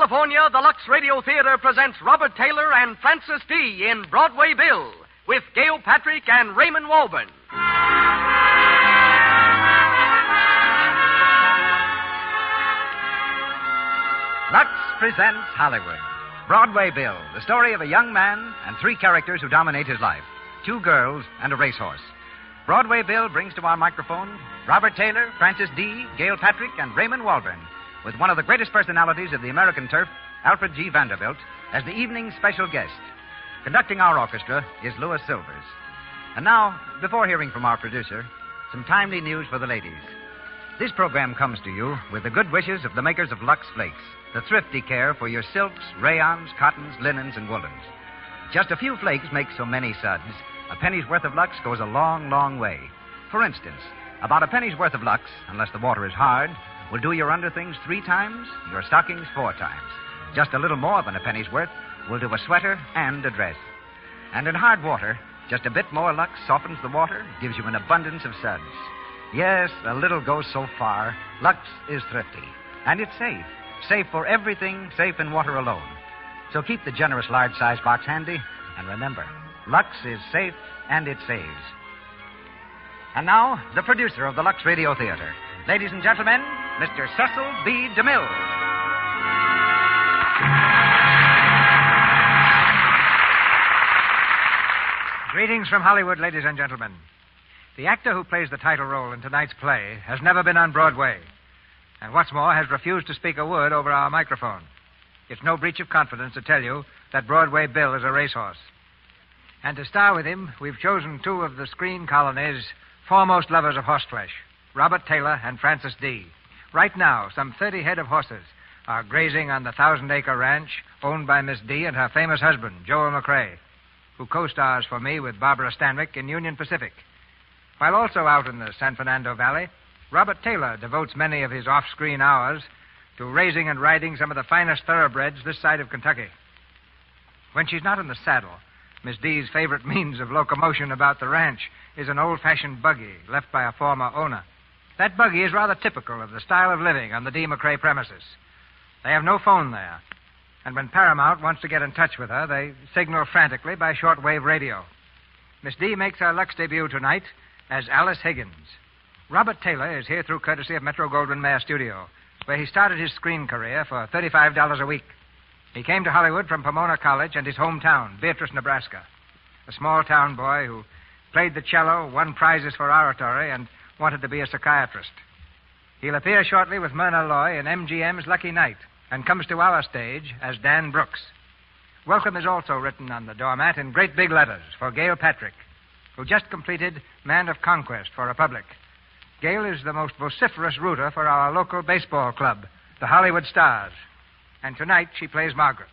California, the Lux Radio Theater presents Robert Taylor and Francis Dee in Broadway Bill with Gail Patrick and Raymond Walburn. Lux presents Hollywood. Broadway Bill, the story of a young man and three characters who dominate his life. 2 girls and a racehorse. Broadway Bill brings to our microphone Robert Taylor, Francis Dee, Gail Patrick, and Raymond Walburn, with one of the greatest personalities of the American turf, Alfred G. Vanderbilt, as the evening's special guest. Conducting our orchestra is Louis Silvers. And now, before hearing from our producer, some timely news for the ladies. This program comes to you with the good wishes of the makers of Lux Flakes, the thrifty care for your silks, rayons, cottons, linens, and woolens. Just a few flakes make so many suds. A penny's worth of Lux goes a long, long way. For instance, about a penny's worth of Lux, unless the water is hard, will do your underthings 3 times, your stockings 4 times. Just a little more than a penny's worth will do a sweater and a dress. And in hard water, just a bit more Lux softens the water, gives you an abundance of suds. Yes, a little goes so far. Lux is thrifty. And it's safe. Safe for everything, safe in water alone. So keep the generous large-size box handy, and remember, Lux is safe and it saves. And now, the producer of the Lux Radio Theater. Ladies and gentlemen, Mr. Cecil B. DeMille. Greetings from Hollywood, ladies and gentlemen. The actor who plays the title role in tonight's play has never been on Broadway, and what's more, has refused to speak a word over our microphone. It's no breach of confidence to tell you that Broadway Bill is a racehorse. And to star with him, we've chosen 2 of the screen colony's foremost lovers of horseflesh, Robert Taylor and Francis Dee. Right now, some 30 head of horses are grazing on the 1,000-acre ranch owned by Miss Dee and her famous husband, Joel McRae, who co-stars for me with Barbara Stanwyck in Union Pacific. While also out in the San Fernando Valley, Robert Taylor devotes many of his off-screen hours to raising and riding some of the finest thoroughbreds this side of Kentucky. When she's not in the saddle, Miss Dee's favorite means of locomotion about the ranch is an old-fashioned buggy left by a former owner. That buggy is rather typical of the style of living on the Dee McRae premises. They have no phone there, and when Paramount wants to get in touch with her, they signal frantically by shortwave radio. Miss Dee makes her Lux debut tonight as Alice Higgins. Robert Taylor is here through courtesy of Metro-Goldwyn-Mayer Studio, where he started his screen career for $35 a week. He came to Hollywood from Pomona College and his hometown, Beatrice, Nebraska. A small-town boy who played the cello, won prizes for oratory, and wanted to be a psychiatrist. He'll appear shortly with Myrna Loy in MGM's Lucky Night and comes to our stage as Dan Brooks. Welcome is also written on the doormat in great big letters for Gail Patrick, who just completed Man of Conquest for Republic. Gail is the most vociferous rooter for our local baseball club, the Hollywood Stars. And tonight she plays Margaret.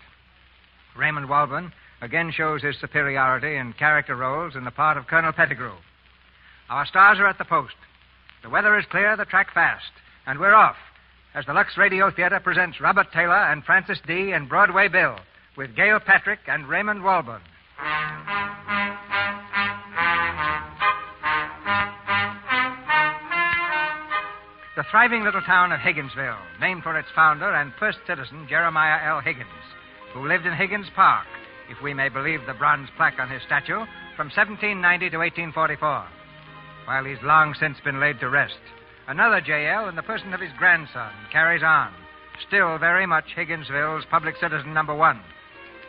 Raymond Walburn again shows his superiority in character roles in the part of Colonel Pettigrew. Our stars are at the post. The weather is clear, the track fast, and we're off as the Lux Radio Theater presents Robert Taylor and Francis Dee in Broadway Bill with Gail Patrick and Raymond Walburn. The thriving little town of Higginsville, named for its founder and first citizen, Jeremiah L. Higgins, who lived in Higgins Park, if we may believe the bronze plaque on his statue, from 1790 to 1844. While he's long since been laid to rest, another J.L. in the person of his grandson carries on, still very much Higginsville's public citizen number 1.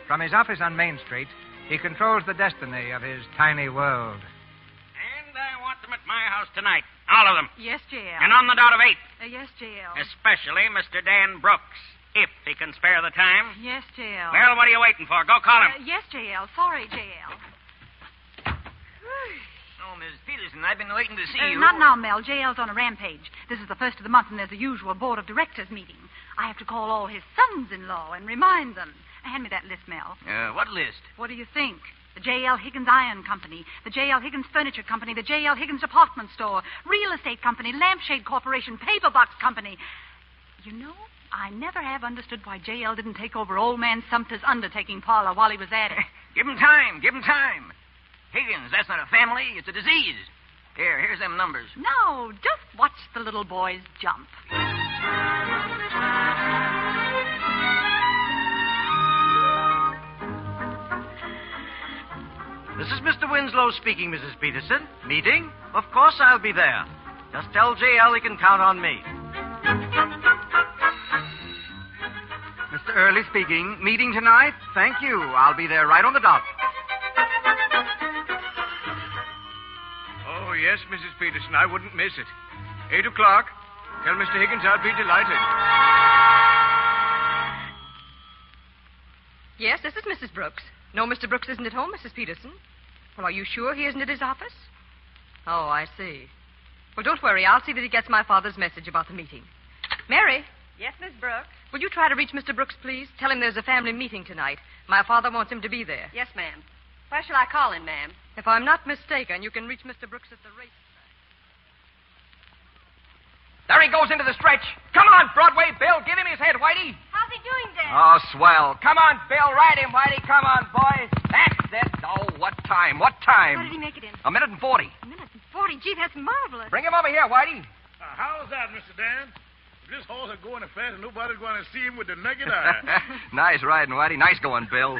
From his office on Main Street, he controls the destiny of his tiny world. And I want them at my house tonight. All of them. Yes, J.L. And on the dot of 8. Yes, J.L. Especially Mr. Dan Brooks, if he can spare the time. Yes, J.L. Well, what are you waiting for? Go call him. Yes, J.L. Sorry, J.L. Oh, Miss Peterson, I've been waiting to see you. Not now, Mel. J.L.'s on a rampage. This is the first of the month, and there's a usual board of directors meeting. I have to call all his sons-in-law and remind them. Hand me that list, Mel. What list? What do you think? The J.L. Higgins Iron Company, the J.L. Higgins Furniture Company, the J.L. Higgins Department Store, Real Estate Company, Lampshade Corporation, Paper Box Company. You know, I never have understood why J.L. didn't take over Old Man Sumter's undertaking parlor while he was at it. Give him time. Give him time. Higgins, that's not a family. It's a disease. Here's them numbers. No, just watch the little boys jump. This is Mr. Winslow speaking, Mrs. Peterson. Meeting? Of course I'll be there. Just tell J.L. he can count on me. Mr. Early speaking. Meeting tonight? Thank you. I'll be there right on the dot. Oh, yes, Mrs. Peterson. I wouldn't miss it. 8 o'clock. Tell Mr. Higgins I'd be delighted. Yes, this is Mrs. Brooks. No, Mr. Brooks isn't at home, Mrs. Peterson. Well, are you sure he isn't at his office? Oh, I see. Well, don't worry. I'll see that he gets my father's message about the meeting. Mary. Yes, Miss Brooks? Will you try to reach Mr. Brooks, please? Tell him there's a family meeting tonight. My father wants him to be there. Yes, ma'am. Where shall I call him, ma'am? If I'm not mistaken, you can reach Mr. Brooks at the race. There he goes into the stretch. Come on, Broadway Bill. Give him his head, Whitey. How's he doing, Dad? Oh, swell. Come on, Bill. Ride him, Whitey. Come on, boy. That's it. Oh, what time? What time? What did he make it in? 1:40. 1:40. Gee, that's marvelous. Bring him over here, Whitey. How's that, Mr. Dan? If this horse is going fast, nobody's going to see him with the naked eye. Nice riding, Whitey. Nice going, Bill.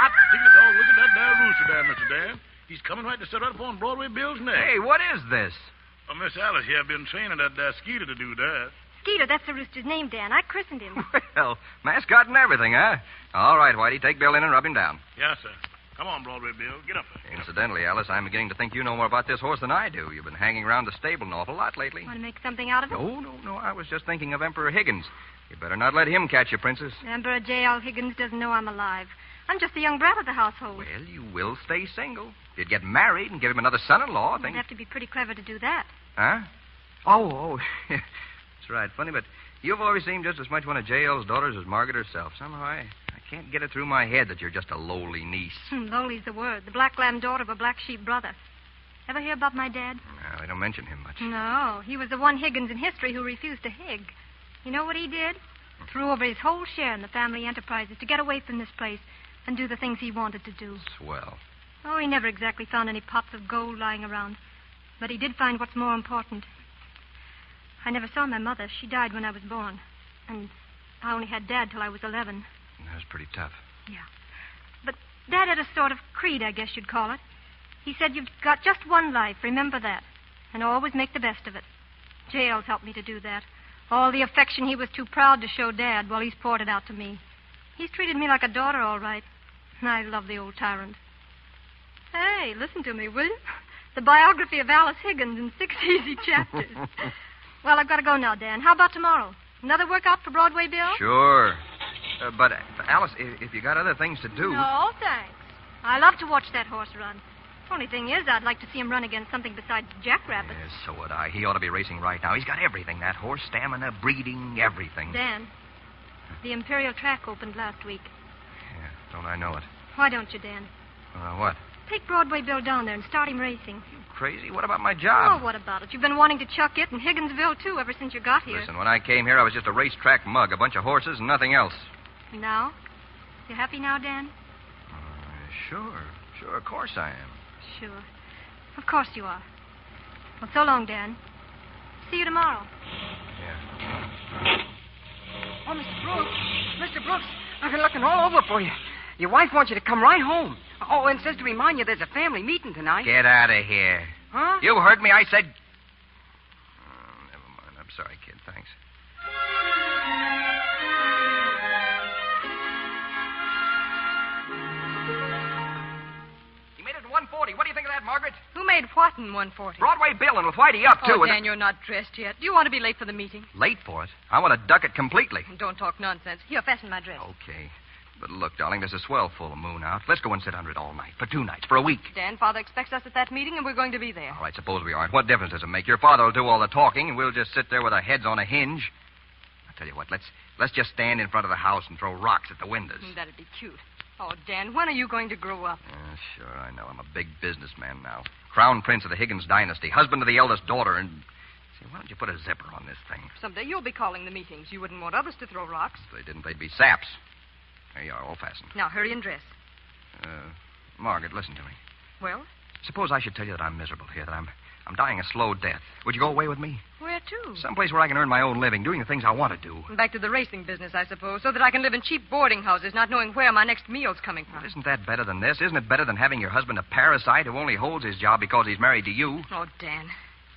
Hot diggity dog, look at that there rooster there, Mr. Dan. He's coming right to set right upon Broadway Bill's neck. Hey, what is this? Oh, Miss Alice here been training that Skeeter to do that. Skeeter, that's the rooster's name, Dan. I christened him. Well, mascot and everything, huh? All right, Whitey. Take Bill in and rub him down. Yes, sir. Come on, Broadway Bill. Get up there. Incidentally, Alice, I'm beginning to think you know more about this horse than I do. You've been hanging around the stable an awful lot lately. Want to make something out of it? No. I was just thinking of Emperor Higgins. You better not let him catch you, Princess. Emperor J.L. Higgins doesn't know I'm alive. I'm just the young brat of the household. Well, you will stay single. You'd get married and give him another son-in-law. You'd have to be pretty clever to do that. Huh? Oh. That's right. Funny, but you've always seemed just as much one of J.L.'s daughters as Margaret herself. Somehow I can't get it through my head that you're just a lowly niece. Lowly's the word. The black lamb daughter of a black sheep brother. Ever hear about my dad? No, they don't mention him much. No. He was the one Higgins in history who refused to hig. You know what he did? Threw over his whole share in the family enterprises to get away from this place and do the things he wanted to do. Swell. Oh, he never exactly found any pots of gold lying around. But he did find what's more important. I never saw my mother. She died when I was born. And I only had Dad till I was 11. That was pretty tough. Yeah. But Dad had a sort of creed, I guess you'd call it. He said, you've got just one life, remember that. And always make the best of it. J.L.'s helped me to do that. All the affection he was too proud to show Dad, well, he's poured it out to me. He's treated me like a daughter, all right. I love the old tyrant. Hey, listen to me, will you? The biography of Alice Higgins in 6 easy chapters. Well, I've got to go now, Dan. How about tomorrow? Another workout for Broadway Bill? Sure. But, Alice, if you got other things to do... No, thanks. I love to watch that horse run. Only thing is, I'd like to see him run against something besides jackrabbits. Yes, so would I. He ought to be racing right now. He's got everything, that horse. Stamina, breeding, everything. Dan, the Imperial track opened last week. Yeah, don't I know it? Why don't you, Dan? What? Take Broadway Bill down there and start him racing. You crazy? What about my job? Oh, what about it? You've been wanting to chuck it and Higginsville, too, ever since you got here. Listen, when I came here, I was just a racetrack mug, a bunch of horses and nothing else. Now? You happy now, Dan? Sure, of course I am. Sure. Of course you are. Well, so long, Dan. See you tomorrow. Yeah. Oh, Mr. Brooks, I've been looking all over for you. Your wife wants you to come right home. Oh, and says to remind you there's a family meeting tonight. Get out of here. Huh? You heard me. I said... never mind. I'm sorry, kid. Thanks. He made it in 1:40. What do you think of that, Margaret? Who made what in 1:40? Broadway Bill, and with Whitey up, too. Oh, Dan, you're not dressed yet. Do you want to be late for the meeting? Late for it? I want to duck it completely. Don't talk nonsense. Here, fasten my dress. Okay. But look, darling, there's a swell full moon out. Let's go and sit under it all night. For 2 nights. For a week. Dan, Father expects us at that meeting, and we're going to be there. All right, suppose we aren't. What difference does it make? Your father will do all the talking, and we'll just sit there with our heads on a hinge. I'll tell you what, let's just stand in front of the house and throw rocks at the windows. That'd be cute. Oh, Dan, when are you going to grow up? Sure, I know. I'm a big businessman now. Crown Prince of the Higgins dynasty, husband of the eldest daughter, and... Say, why don't you put a zipper on this thing? Someday you'll be calling the meetings. You wouldn't want others to throw rocks. If they didn't, they'd be saps. There you are, all fastened. Now, hurry and dress. Margaret, listen to me. Well? Suppose I should tell you that I'm miserable here, that I'm dying a slow death. Would you go away with me? Where too. Someplace where I can earn my own living, doing the things I want to do. Back to the racing business, I suppose, so that I can live in cheap boarding houses, not knowing where my next meal's coming from. Well, isn't that better than this? Isn't it better than having your husband a parasite who only holds his job because he's married to you? Oh, Dan.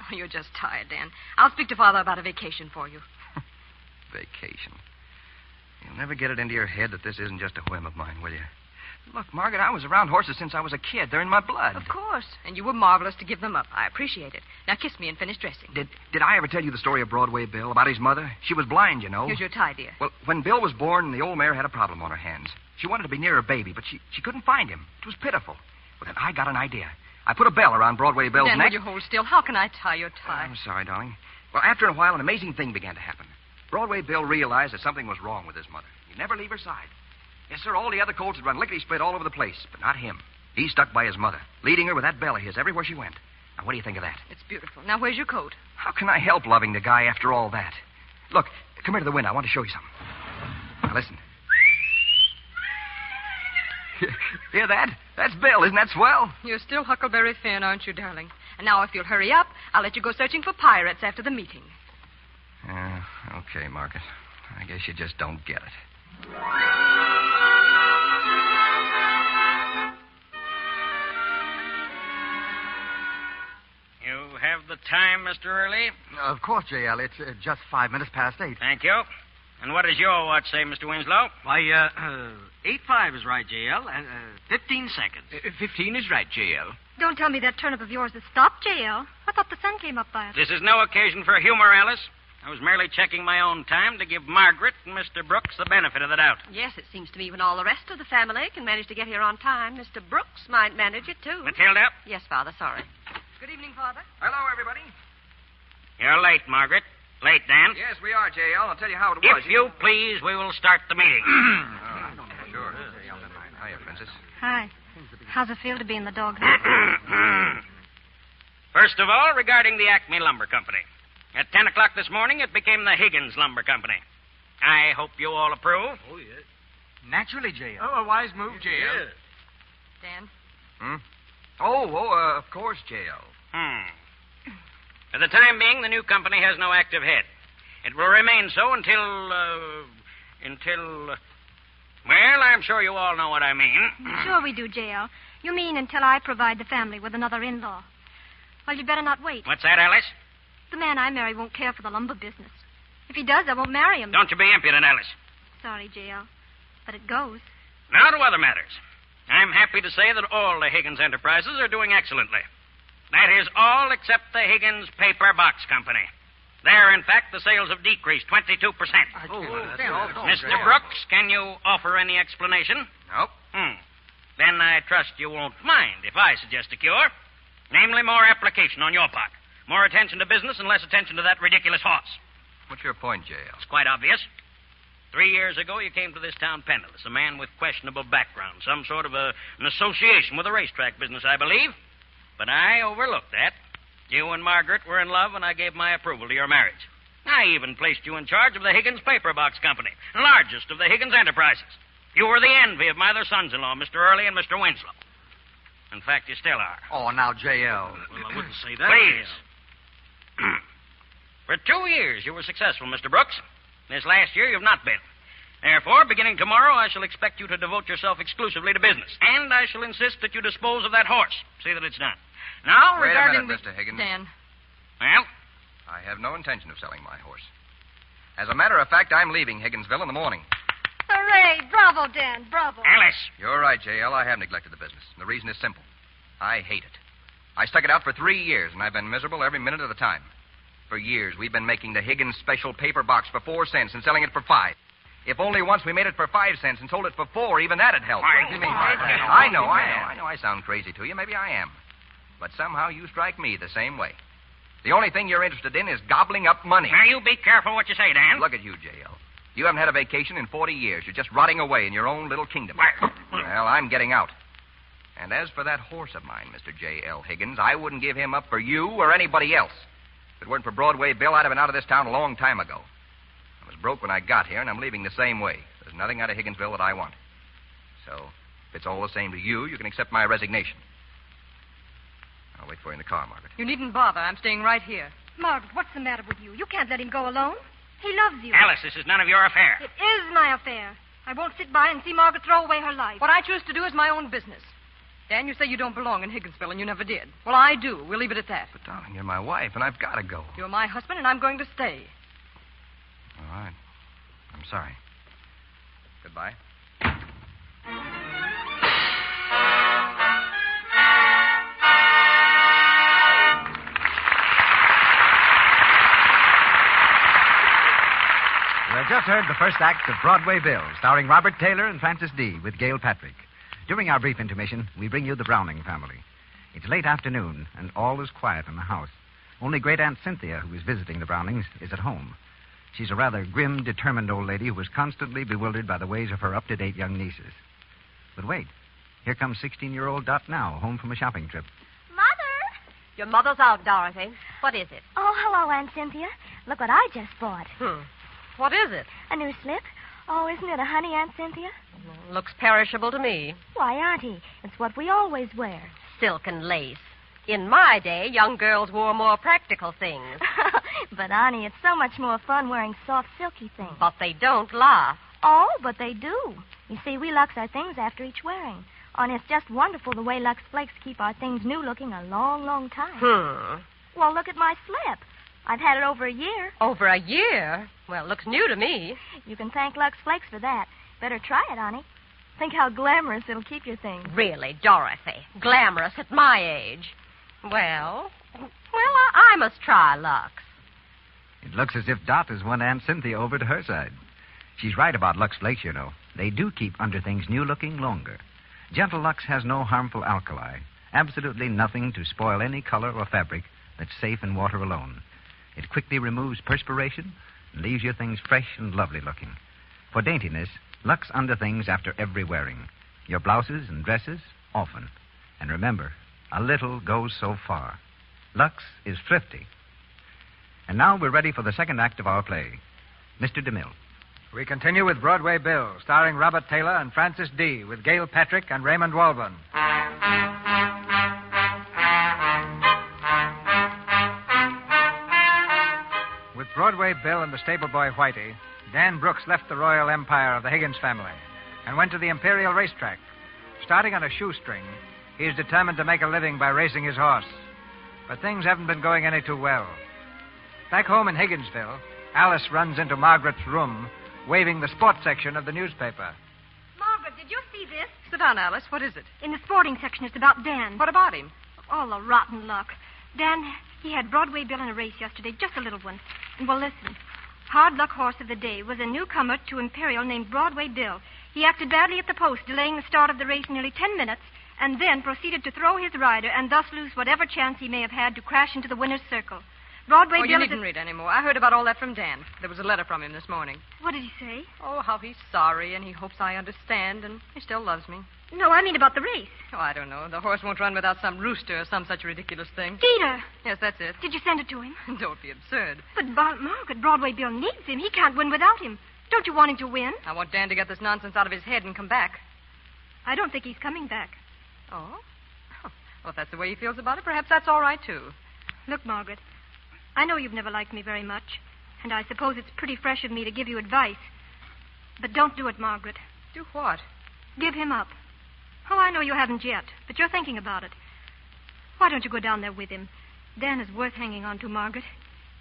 Oh, you're just tired, Dan. I'll speak to Father about a vacation for you. Vacation. You'll never get it into your head that this isn't just a whim of mine, will you? Look, Margaret, I was around horses since I was a kid. They're in my blood. Of course. And you were marvelous to give them up. I appreciate it. Now kiss me and finish dressing. Did I ever tell you the story of Broadway Bill, about his mother? She was blind, you know. Here's your tie, dear. Well, when Bill was born, the old mare had a problem on her hands. She wanted to be near her baby, but she couldn't find him. It was pitiful. Well, then I got an idea. I put a bell around Broadway Bill's Dan, neck. will you hold still? How can I tie your tie? I'm sorry, darling. Well, after a while, an amazing thing began to happen. Broadway Bill realized that something was wrong with his mother. He'd never leave her side. Yes, sir, all the other colts had run lickety-split all over the place, but not him. He stuck by his mother, leading her with that bell of his everywhere she went. Now, what do you think of that? It's beautiful. Now, where's your coat? How can I help loving the guy after all that? Look, come here to the window. I want to show you something. Now, listen. Hear that? That's Bill. Isn't that swell? You're still Huckleberry Finn, aren't you, darling? And now, if you'll hurry up, I'll let you go searching for pirates after the meeting. Okay, Margaret. I guess you just don't get it. You have the time, Mr. Early? Of course, J.L. It's just 5 minutes past 8. Thank you. And what does your watch say, Mr. Winslow? Why, 8:05 is right, J.L., and 15 seconds. 15 is right, J.L. Don't tell me that turnip of yours has stopped, J.L. I thought the sun came up by it. This is no occasion for humor, Alice. I was merely checking my own time to give Margaret and Mr. Brooks the benefit of the doubt. Yes, it seems to me when all the rest of the family can manage to get here on time, Mr. Brooks might manage it, too. Matilda? Yes, Father, sorry. Good evening, Father. Hello, everybody. You're late, Margaret. Late, Dan. Yes, we are, J.L. I'll tell you how it was. If you please, we will start the meeting. Sure. Hiya, Princess. Hi. How's it feel to be in the doghouse? First of all, regarding the Acme Lumber Company. At 10 o'clock this morning, it became the Higgins Lumber Company. I hope you all approve. Oh, yes. Naturally, J.L. Oh, a wise move, J.L. Dan? Of course, J.L. For the time being, the new company has no active head. It will remain so until, well, I'm sure you all know what I mean. Sure we do, J.L. You mean until I provide the family with another in-law. Well, you'd better not wait. What's that, Alice? The man I marry won't care for the lumber business. If he does, I won't marry him. Don't you be impudent, Alice. Sorry, J.L., but it goes. Now to other matters. I'm happy to say that all the Higgins enterprises are doing excellently. That is all except the Higgins Paper Box Company. There, in fact, the sales have decreased 22%. Mr. Brooks, can you offer any explanation? Nope. Then I trust you won't mind if I suggest a cure. Namely, more application on your part. More attention to business and less attention to that ridiculous horse. What's your point, J.L.? It's quite obvious. 3 years ago, you came to this town penniless, a man with questionable background, some sort of an association with the racetrack business, I believe. But I overlooked that. You and Margaret were in love, and I gave my approval to your marriage. I even placed you in charge of the Higgins Paper Box Company, the largest of the Higgins enterprises. You were the envy of my other sons-in-law, Mr. Early and Mr. Winslow. In fact, you still are. Oh, now, J.L. Well, I wouldn't say that. Please. For 2 years, you were successful, Mr. Brooks. This last year, you've not been. Therefore, beginning tomorrow, I shall expect you to devote yourself exclusively to business. And I shall insist that you dispose of that horse. See that it's done. Now, Wait regarding... a minute, Mr. Higgins. Dan. Well? I have no intention of selling my horse. As a matter of fact, I'm leaving Higginsville in the morning. Hooray! Bravo, Dan. Bravo. Alice. You're right, J.L. I have neglected the business. And the reason is simple. I hate it. I stuck it out for 3 years, and I've been miserable every minute of the time. For years, we've been making the Higgins special paper box for 4 cents and selling it for 5. If only once we made it for 5 cents and sold it for 4, even that'd help. I know I sound crazy to you. Maybe I am. But somehow you strike me the same way. The only thing you're interested in is gobbling up money. Now, you be careful what you say, Dan. Look at you, J.L. You haven't had a vacation in 40 years. You're just rotting away in your own little kingdom. Well, I'm getting out. And as for that horse of mine, Mr. J.L. Higgins, I wouldn't give him up for you or anybody else. If it weren't for Broadway Bill, I'd have been out of this town a long time ago. I was broke when I got here, and I'm leaving the same way. There's nothing out of Higginsville that I want. So, if it's all the same to you, you can accept my resignation. I'll wait for you in the car, Margaret. You needn't bother. I'm staying right here. Margaret, what's the matter with you? You can't let him go alone. He loves you. Alice, this is none of your affair. It is my affair. I won't sit by and see Margaret throw away her life. What I choose to do is my own business. Dan, you say you don't belong in Higginsville, and you never did. Well, I do. We'll leave it at that. But, darling, you're my wife, and I've got to go. You're my husband, and I'm going to stay. All right. I'm sorry. Goodbye. You have just heard the first act of Broadway Bill, starring Robert Taylor and Francis D., with Gail Patrick. During our brief intermission, we bring you the Browning family. It's late afternoon, and all is quiet in the house. Only Great Aunt Cynthia, who is visiting the Brownings, is at home. She's a rather grim, determined old lady who is constantly bewildered by the ways of her up-to-date young nieces. But wait, here comes 16-year-old Dot now, home from a shopping trip. Mother! Your mother's out, Dorothy. What is it? Oh, hello, Aunt Cynthia. Look what I just bought. What is it? A new slip. Oh, isn't it a honey, Aunt Cynthia? Looks perishable to me. Why, Auntie, it's what we always wear. Silk and lace. In my day, young girls wore more practical things. But, Auntie, it's so much more fun wearing soft, silky things. But they don't last. Oh, but they do. You see, we Lux our things after each wearing. And it's just wonderful the way Lux Flakes keep our things new looking a long, long time. Well, look at my slip. I've had it over a year. Over a year? Well, it looks new to me. You can thank Lux Flakes for that. Better try it, Auntie. Think how glamorous it'll keep your things. Really, Dorothy. Glamorous at my age. Well, I must try Lux. It looks as if Dot has won Aunt Cynthia over to her side. She's right about Lux Flakes, you know. They do keep underthings new-looking longer. Gentle Lux has no harmful alkali. Absolutely nothing to spoil any color or fabric that's safe in water alone. It quickly removes perspiration and leaves your things fresh and lovely looking. For daintiness, Lux underthings after every wearing. Your blouses and dresses, often. And remember, a little goes so far. Lux is thrifty. And now we're ready for the second act of our play. Mr. DeMille. We continue with Broadway Bill, starring Robert Taylor and Francis D., with Gail Patrick and Raymond Walburn. With Broadway Bill and the stable boy Whitey, Dan Brooks left the royal empire of the Higgins family and went to the Imperial Racetrack. Starting on a shoestring, he is determined to make a living by racing his horse. But things haven't been going any too well. Back home in Higginsville, Alice runs into Margaret's room, waving the sports section of the newspaper. Margaret, did you see this? Sit down, Alice. What is it? In the sporting section, it's about Dan. What about him? All the rotten luck. Dan, he had Broadway Bill in a race yesterday, just a little one. And, well, listen. Hard luck horse of the day was a newcomer to Imperial named Broadway Bill. He acted badly at the post, delaying the start of the race nearly 10 minutes, and then proceeded to throw his rider and thus lose whatever chance he may have had to crash into the winner's circle. Broadway Bill you needn't read anymore. I heard about all that from Dan. There was a letter from him this morning. What did he say? Oh, how he's sorry, and he hopes I understand, and he still loves me. No, I mean about the race. Oh, I don't know. The horse won't run without some rooster or some such ridiculous thing. Peter! Yes, that's it. Did you send it to him? Don't be absurd. But, Margaret, Broadway Bill needs him. He can't win without him. Don't you want him to win? I want Dan to get this nonsense out of his head and come back. I don't think he's coming back. Oh? Well, if that's the way he feels about it, perhaps that's all right, too. Look, Margaret, I know you've never liked me very much, and I suppose it's pretty fresh of me to give you advice. But don't do it, Margaret. Do what? Give him up. Oh, I know you haven't yet, but you're thinking about it. Why don't you go down there with him? Dan is worth hanging on to, Margaret.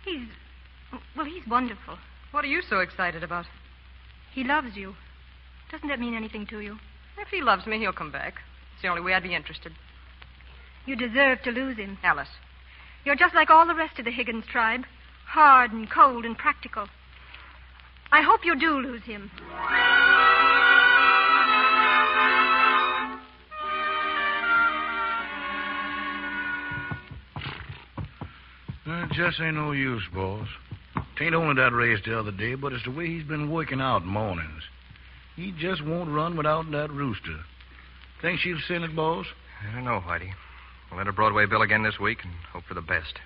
He's wonderful. What are you so excited about? He loves you. Doesn't that mean anything to you? If he loves me, he'll come back. It's the only way I'd be interested. You deserve to lose him. Alice. You're just like all the rest of the Higgins tribe. Hard and cold and practical. I hope you do lose him. It just ain't no use, boss. Tain't only that race the other day, but it's the way he's been working out mornings. He just won't run without that rooster. Think she'll send it, boss? I don't know, Whitey. We'll enter Broadway Bill again this week and hope for the best.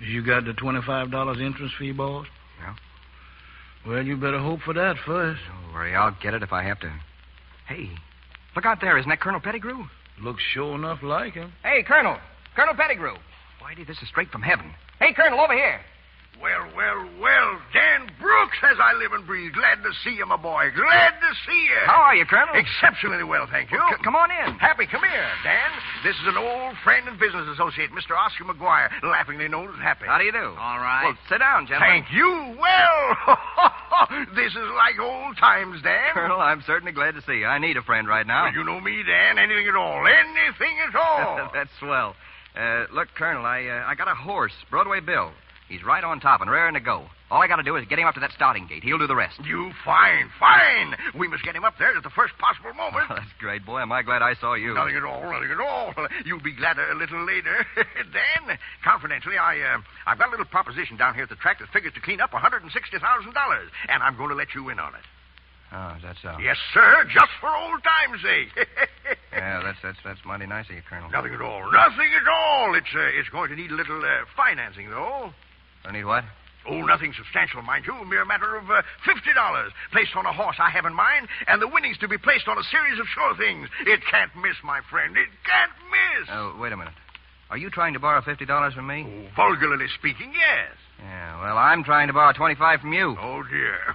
You got the $25 entrance fee, boss? Yeah. Well, you better hope for that first. Don't worry, I'll get it if I have to. Hey, look out there. Isn't that Colonel Pettigrew? Looks sure enough like him. Hey, Colonel. Colonel Pettigrew. Whitey, this is straight from heaven. Hey, Colonel, over here. Well, Dan Brooks, as I live and breathe. Glad to see you, my boy. Glad to see you. How are you, Colonel? Exceptionally well, thank you. Well, come on in. Happy, come here, Dan. This is an old friend and business associate, Mr. Oscar McGuire, laughingly known as Happy. How do you do? All right. Well, sit down, gentlemen. Thank you. Well, this is like old times, Dan. Colonel, I'm certainly glad to see you. I need a friend right now. Well, you know me, Dan. Anything at all. Anything at all. That's swell. Look, Colonel, I got a horse, Broadway Bill. He's right on top and raring to go. All I got to do is get him up to that starting gate. He'll do the rest. You fine. We must get him up there at the first possible moment. Oh, that's great, boy. Am I glad I saw you. Nothing at all. You'll be glad a little later. Dan, confidentially, I've got a little proposition down here at the track that figures to clean up $160,000, and I'm going to let you in on it. Oh, is that so? Yes, sir. Just for old time's sake. Yeah, that's mighty nice of you, Colonel. Nothing at all. It's going to need a little financing, though. I need what? Oh, nothing substantial, mind you. A mere matter of $50 placed on a horse I have in mind, and the winnings to be placed on a series of sure things. It can't miss, my friend. It can't miss. Oh, wait a minute. Are you trying to borrow $50 from me? Oh, vulgarly speaking, yes. Yeah, well, I'm trying to borrow $25 from you. Oh, dear.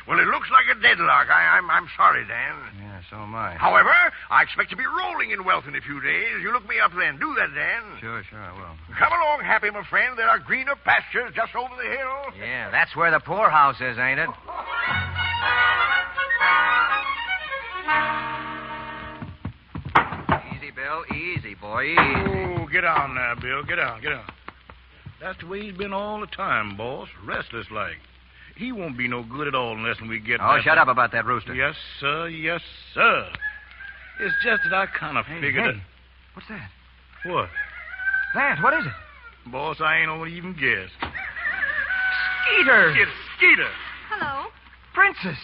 Well, it looks like a deadlock. I'm sorry, Dan. Yeah, so am I. However, I expect to be rolling in wealth in a few days. You look me up then. Do that, Dan. Sure, I will. Come along, Happy, my friend. There are greener pastures just over the hill. Yeah, that's where the poorhouse is, ain't it? Easy, Bill. Easy, boy. Easy. Oh, get on now, Bill. Get on. That's the way he's been all the time, boss. Restless like. He won't be no good at all unless we get Oh, shut up about that rooster. Yes, sir. It's just that I kind of figured Hey. What's that? What? That, what is it? Boss, I ain't gonna even guess. Skeeter! It's Skeeter. Hello. Princess!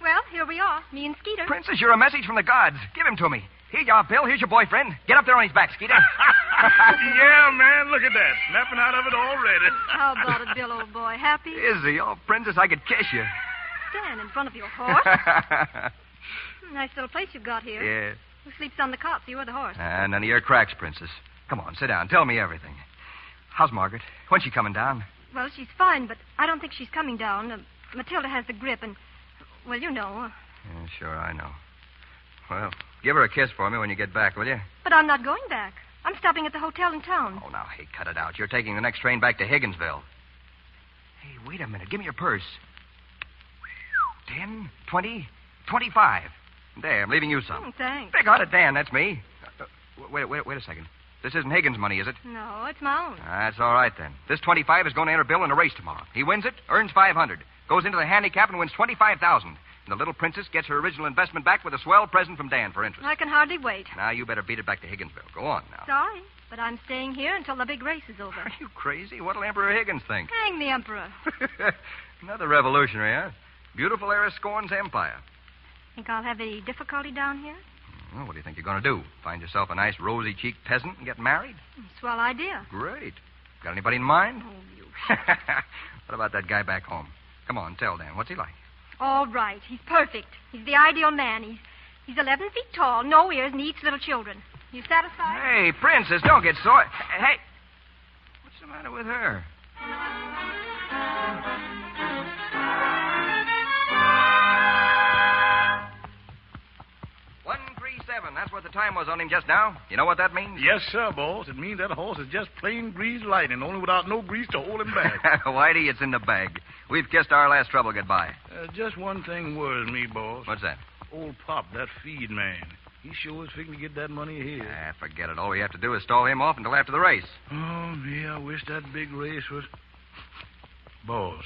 Well, here we are, me and Skeeter. Princess, you're a message from the gods. Give him to me. Here you are, Bill. Here's your boyfriend. Get up there on his back, Skeeter. Yeah, man, look at that. Snapping out of it already. How about it, Bill, old boy? Happy? Is he? Oh, Princess, I could kiss you. Stand in front of your horse. Nice little place you've got here. Yeah. Who sleeps on the cot, you or the horse? None of your cracks, Princess. Come on, sit down. Tell me everything. How's Margaret? When's she coming down? Well, she's fine, but I don't think she's coming down. Matilda has the grip, and, well, you know. Yeah, sure, I know. Well, give her a kiss for me when you get back, will you? But I'm not going back. I'm stopping at the hotel in town. Oh, now, hey, cut it out. You're taking the next train back to Higginsville. Hey, wait a minute. Give me your purse. 10, 20, 25. There, I'm leaving you some. Thanks. Big hearted Dan, that's me. Wait a second. This isn't Higgins' money, is it? No, it's my own. That's all right, then. This 25 is going to enter Bill in a race tomorrow. He wins it, earns 500, goes into the handicap and wins 25,000. And the little princess gets her original investment back with a swell present from Dan for interest. I can hardly wait. Now, you better beat it back to Higginsville. Go on, now. Sorry, but I'm staying here until the big race is over. Are you crazy? What'll Emperor Higgins think? Hang the Emperor. Another revolutionary, huh? Beautiful heiress scorns empire. Think I'll have any difficulty down here? Well, what do you think you're going to do? Find yourself a nice rosy-cheeked peasant and get married? Swell idea. Great. Got anybody in mind? Oh, you... What about that guy back home? Come on, tell Dan. What's he like? All right. He's perfect. He's the ideal man. He's 11 feet tall, no ears, and eats little children. You satisfied? Hey, Princess, don't get sore. Hey, what's the matter with her? 137. That's what the time was on him just now. You know what that means? Yes, sir, boss. It means that horse is just plain greased lightning, only without no grease to hold him back. Whitey, it's in the bag. We've kissed our last trouble goodbye. Just one thing worries me, boss. What's that? Old Pop, that feed man. He sure is figuring to get that money here. Forget it. All we have to do is stall him off until after the race. Oh, yeah, I wish that big race was... Boss,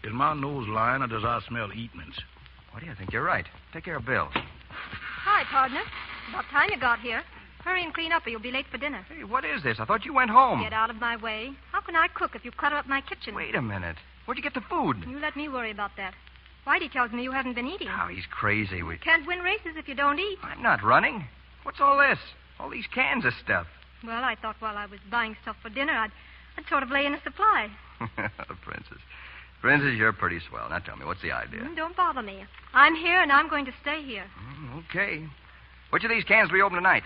is my nose lying or does I smell eatments? What do you think? You're right. Take care of Bill. Hi, partner. About time you got here. Hurry and clean up or you'll be late for dinner. Hey, what is this? I thought you went home. Get out of my way. How can I cook if you clutter up my kitchen? Wait a minute. Where'd you get the food? You let me worry about that. Whitey tells me you haven't been eating. Oh, he's crazy. Can't win races if you don't eat. I'm not running. What's all this? All these cans of stuff. Well, I thought while I was buying stuff for dinner, I'd sort of lay in a supply. Princess, you're pretty swell. Now tell me, what's the idea? Don't bother me. I'm here and I'm going to stay here. Okay. Which of these cans will we open tonight?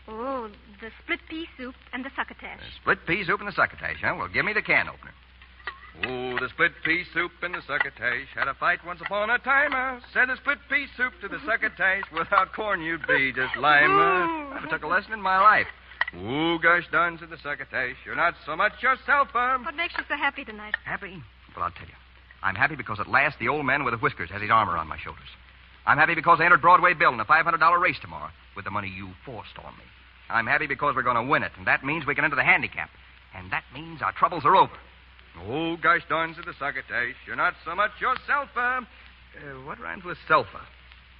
Oh, the split pea soup and the succotash. Split pea soup and the succotash, huh? Well, give me the can opener. Oh, the split pea soup and the succotash had a fight once upon a time. Said the split pea soup to the succotash, without corn you'd be just lime. I took a lesson in my life. Oh, gosh darn, said the succotash, you're not so much yourself. What makes you so happy tonight? Happy? Well, I'll tell you. I'm happy because at last the old man with the whiskers has his arm around my shoulders. I'm happy because I entered Broadway Bill in a $500 race tomorrow with the money you forced on me. I'm happy because we're going to win it, and that means we can enter the handicap. And that means our troubles are over. Oh, gosh darn, said the succotash, you're not so much yourself. What rhymes with selfa?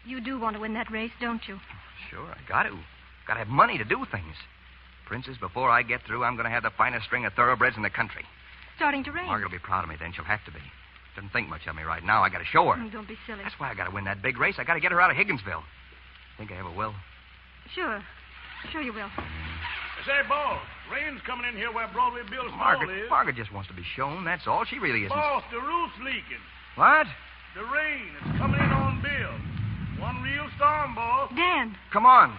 You do want to win that race, don't you? Sure, I got to. Got to have money to do things. Princess, before I get through, I'm going to have the finest string of thoroughbreds in the country. Starting to rain. Margaret will be proud of me then. She'll have to be. Doesn't think much of me right now. I got to show her. Don't be silly. That's why I got to win that big race. I got to get her out of Higginsville. Think I ever will? Sure. Sure you will. Say, boss, rain's coming in here where Broadway Bill's stall is. Margaret just wants to be shown, that's all. She really isn't. Boss, the roof's leaking. What? The rain is coming in on Bill. One real storm, boss. Dan. Come on.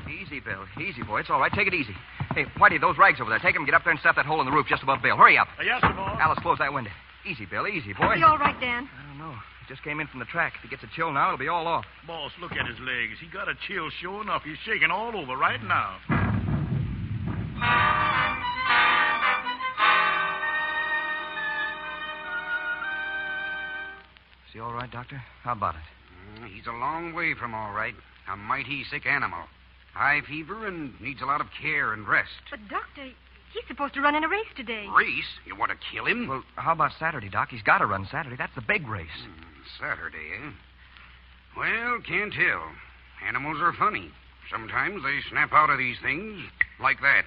Easy, Bill. Easy, boy. It's all right. Take it easy. Hey, Whitey, those rags over there. Take them and get up there and stuff that hole in the roof just above Bill. Hurry up. Yes, sir, boss. Alice, close that window. Easy, Bill. Easy, boy. Is he all right, Dan? I don't know. He just came in from the track. If he gets a chill now, it'll be all off. Boss, look at his legs. He got a chill sure enough. He's shaking all over right now. Is he all right, Doctor? How about it? He's a long way from all right. A mighty sick animal. High fever and needs a lot of care and rest. But, Doctor, he's supposed to run in a race today. Race? You want to kill him? Well, how about Saturday, Doc? He's got to run Saturday. That's the big race. Saturday, eh? Well, can't tell. Animals are funny. Sometimes they snap out of these things like that.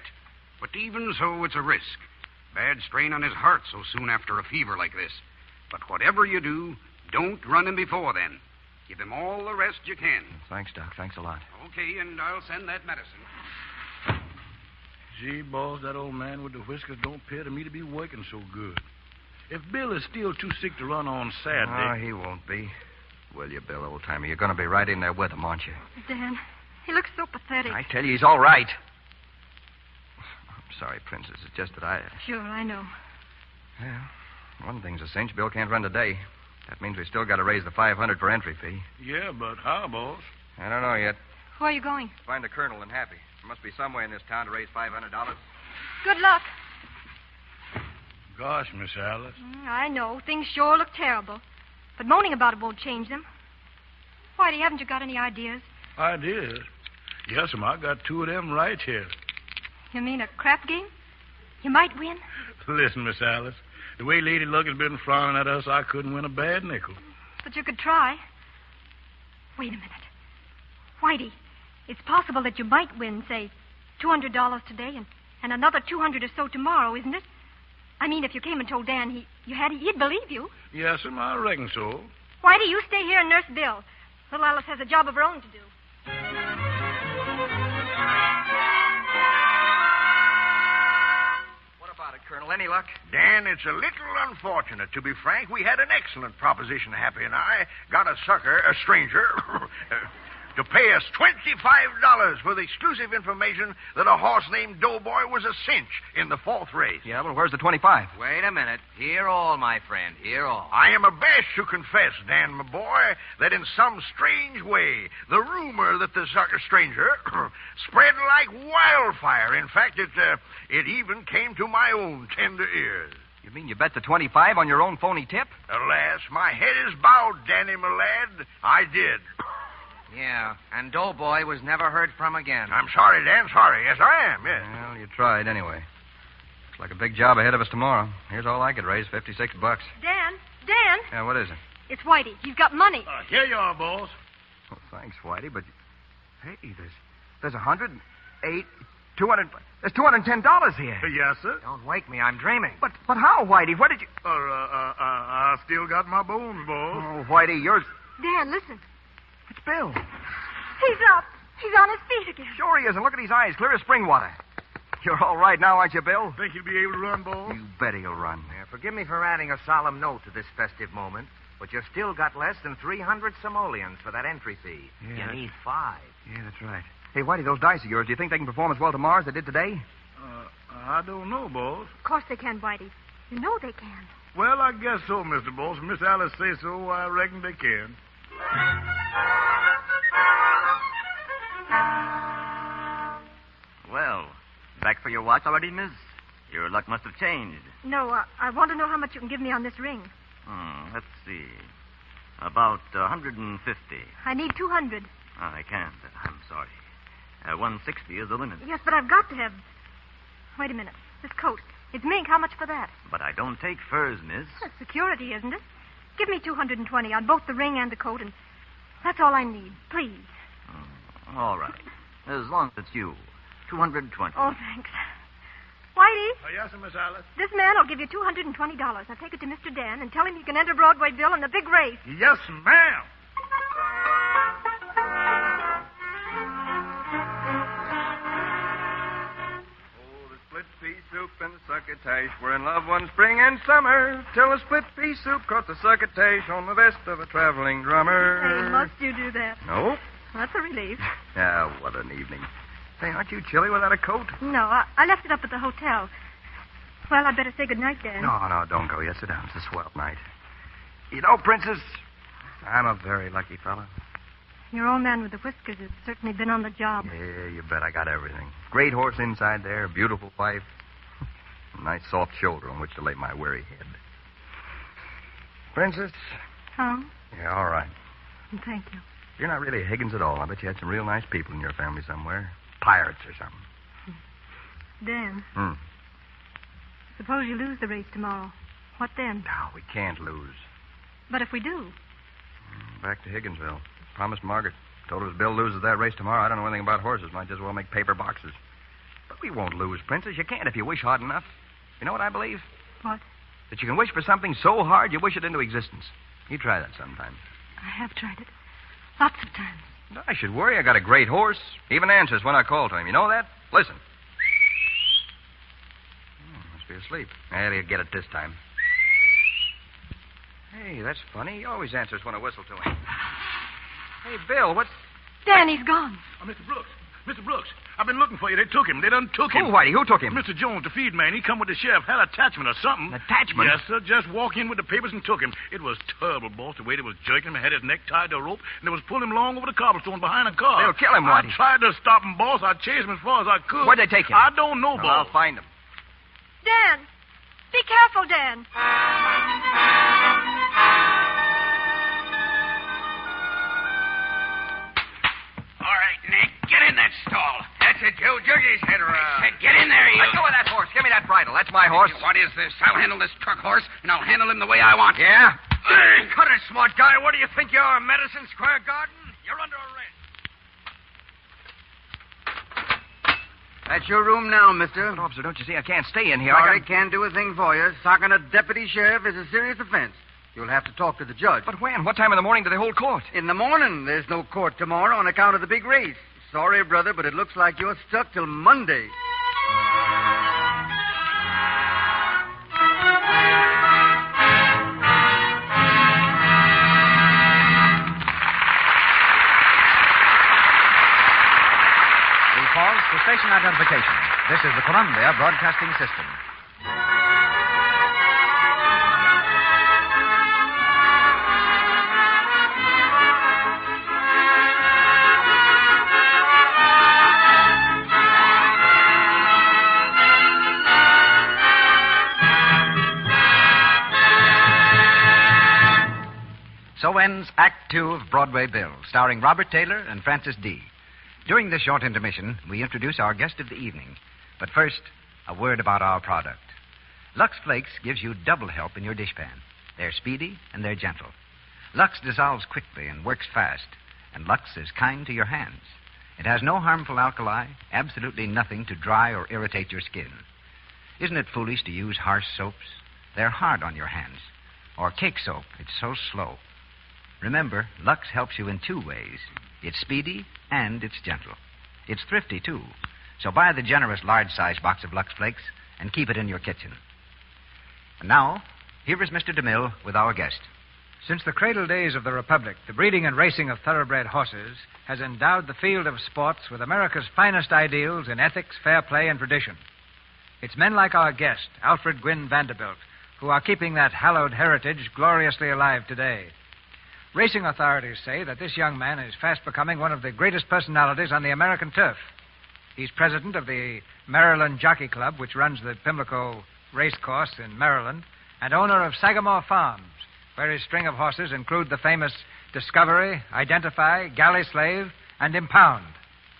But even so, it's a risk. Bad strain on his heart so soon after a fever like this. But whatever you do, don't run him before then. Give him all the rest you can. Thanks, Doc. Thanks a lot. Okay, and I'll send that medicine. Gee, boss, that old man with the whiskers don't appear to me to be working so good. If Bill is still too sick to run on Saturday... Oh, he won't be. Will you, Bill, old-timer? You're going to be right in there with him, aren't you? Dan, he looks so pathetic. I tell you, he's all right. I'm sorry, Princess. It's just that I... Sure, I know. Yeah, one thing's a cinch. Bill can't run today. That means we still got to raise the $500 for entry fee. Yeah, but how, boss? I don't know yet. Where are you going? Find the colonel and Happy. There must be some way in this town to raise $500. Good luck. Gosh, Miss Alice. I know. Things sure look terrible. But moaning about it won't change them. Whitey, haven't you got any ideas? Ideas? Yes, I got two of them right here. You mean a crap game? You might win? Listen, Miss Alice. The way Lady Luck has been frowning at us, I couldn't win a bad nickel. But you could try. Wait a minute. Whitey, it's possible that you might win, say, $200 today and another $200 or so tomorrow, isn't it? I mean, if you came and told Dan he'd believe you. Yes, I reckon so. Whitey, you stay here and nurse Bill. Little Alice has a job of her own to do. Colonel, any luck? Dan, it's a little unfortunate. To be frank, we had an excellent proposition, Happy and I. Got a stranger, to pay us $25 for the exclusive information that a horse named Doughboy was a cinch in the fourth race. Yeah, well, where's the 25? Wait a minute. Hear all, my friend. Hear all. I am abashed to confess, Dan, my boy, that in some strange way, the rumor that the stranger spread like wildfire. In fact, it even came to my own tender ears. You mean you bet the 25 on your own phony tip? Alas, my head is bowed, Danny, my lad. I did. Yeah, and Doughboy was never heard from again. I'm sorry, Dan. Sorry. Yes, I am, yes. Well, you tried anyway. Looks like a big job ahead of us tomorrow. Here's all I could raise, $56. Dan? Yeah, what is it? It's Whitey. He's got money. Here you are, boss. Oh, thanks, Whitey, but... Hey, there's 108... 200... There's $210 here. Yes, sir. Don't wake me. I'm dreaming. But how, Whitey? What did you... I still got my bones, boss. Oh, Whitey, yours... Dan, listen. It's Bill. He's up. He's on his feet again. Sure he is, and look at his eyes, clear as spring water. You're all right now, aren't you, Bill? Think he'll be able to run, boss? You bet he'll run. Yeah, forgive me for adding a solemn note to this festive moment, but you've still got less than 300 simoleons for that entry fee. Yeah. You need 5. Yeah, that's right. Hey, Whitey, those dice of yours, do you think they can perform as well tomorrow as they did today? I don't know, boss. Of course they can, Whitey. You know they can. Well, I guess so, Mr. Boss. If Miss Alice says so, I reckon they can. Well, back for your watch already, miss? Your luck must have changed. No, I want to know how much you can give me on this ring. Let's see. About 150. I need 200. I can't. I'm sorry. 160 is the limit. Yes, but I've got to have... Wait a minute. This coat. It's mink. How much for that? But I don't take furs, miss. That's security, isn't it? Give me 220 on both the ring and the coat, and that's all I need. Please. All right. As long as it's you. 220. Oh, thanks. Whitey, Yes, sir, Miss Alice. this man will give you $220. I'll take it to Mr. Dan and tell him you can enter Broadway Bill in the big race. Yes, ma'am. Split pea soup and succotash were in love one spring and summer, till a split pea soup caught the succotash on the vest of a traveling drummer. Hey, must you do that? No. That's a relief. Ah, what an evening. Say, aren't you chilly without a coat? No, I left it up at the hotel. Well, I'd better say goodnight, Dan. No, don't go yet. Sit down. It's a swell night. You know, Princess, I'm a very lucky fella. Your old man with the whiskers has certainly been on the job. Yeah, you bet I got everything. Great horse inside there, beautiful wife, a nice soft shoulder on which to lay my weary head. Princess? Huh? Yeah, all right. Thank you. You're not really Higgins at all. I bet you had some real nice people in your family somewhere. Pirates or something. Dan, suppose you lose the race tomorrow. What then? No, we can't lose. But if we do? Back to Higginsville. Promised Margaret. Told her if Bill loses that race tomorrow, I don't know anything about horses. Might just well make paper boxes. But we won't lose, Princess. You can't if you wish hard enough. You know what I believe? What? That you can wish for something so hard you wish it into existence. You try that sometime. I have tried it. Lots of times. I should worry. I got a great horse. Even answers when I call to him. You know that? Listen. Must be asleep. Well, he'll get it this time. Hey, that's funny. He always answers when I whistle to him. Hey, Bill, what's... Dan, he's gone. Mr. Brooks. Mr. Brooks, I've been looking for you. They took him. They done took him. Who, Whitey? Who took him? Mr. Jones, the feed man. He come with the sheriff. Had an attachment or something. An attachment? Yes, sir. Just walk in with the papers and took him. It was terrible, boss, the way they was jerking him and had his neck tied to a rope, and they was pulling him along over the cobblestone behind a car. They'll kill him, Whitey. I tried to stop him, boss. I chased him as far as I could. Where'd they take him? I don't know, boss. I'll find him. Dan! Be careful, Dan! All right, Nick, get in that stall. That's it, Joe. Jerk his head around. I said, get in there, you. Let go of that horse. Give me that bridle. That's my horse. What is this? I'll handle this truck horse, and I'll handle him the way I want. Yeah? Cut it, smart guy. What do you think you are, Madison Square Garden? You're under arrest. That's your room now, mister. But, officer, don't you see? I can't stay in here. Sorry, can't do a thing for you. Socking a deputy sheriff is a serious offense. You'll have to talk to the judge. But when? What time in the morning do they hold court? In the morning. There's no court tomorrow on account of the big race. Sorry, brother, but it looks like you're stuck till Monday. We pause for station identification. This is the Columbia Broadcasting System. So ends Act Two of Broadway Bill, starring Robert Taylor and Francis D. During this short intermission, we introduce our guest of the evening. But first, a word about our product. Lux Flakes gives you double help in your dishpan. They're speedy and they're gentle. Lux dissolves quickly and works fast, and Lux is kind to your hands. It has no harmful alkali, absolutely nothing to dry or irritate your skin. Isn't it foolish to use harsh soaps? They're hard on your hands. Or cake soap, it's so slow. Remember, Lux helps you in two ways. It's speedy and it's gentle. It's thrifty, too. So buy the generous large-size box of Lux Flakes and keep it in your kitchen. And now, here is Mr. DeMille with our guest. Since the cradle days of the Republic, the breeding and racing of thoroughbred horses has endowed the field of sports with America's finest ideals in ethics, fair play, and tradition. It's men like our guest, Alfred Gwynn Vanderbilt, who are keeping that hallowed heritage gloriously alive today. Racing authorities say that this young man is fast becoming one of the greatest personalities on the American turf. He's president of the Maryland Jockey Club, which runs the Pimlico Race Course in Maryland, and owner of Sagamore Farms, where his string of horses include the famous Discovery, Identify, Galley Slave, and Impound.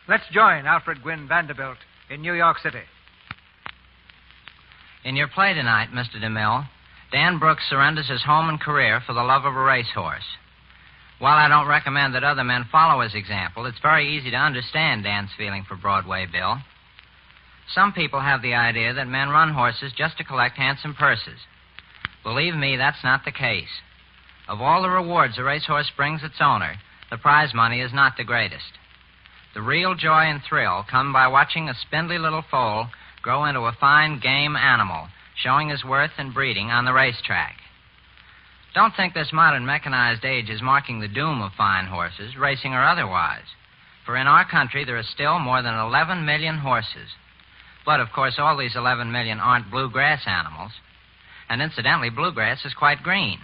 Let's join Alfred Gwynn Vanderbilt in New York City. In your play tonight, Mr. DeMille, Dan Brooks surrenders his home and career for the love of a racehorse. While I don't recommend that other men follow his example, it's very easy to understand Dan's feeling for Broadway Bill. Some people have the idea that men run horses just to collect handsome purses. Believe me, that's not the case. Of all the rewards a racehorse brings its owner, the prize money is not the greatest. The real joy and thrill come by watching a spindly little foal grow into a fine game animal, showing his worth and breeding on the racetrack. Don't think this modern mechanized age is marking the doom of fine horses, racing or otherwise. For in our country, there are still more than 11 million horses. But, of course, all these 11 million aren't bluegrass animals. And incidentally, bluegrass is quite green.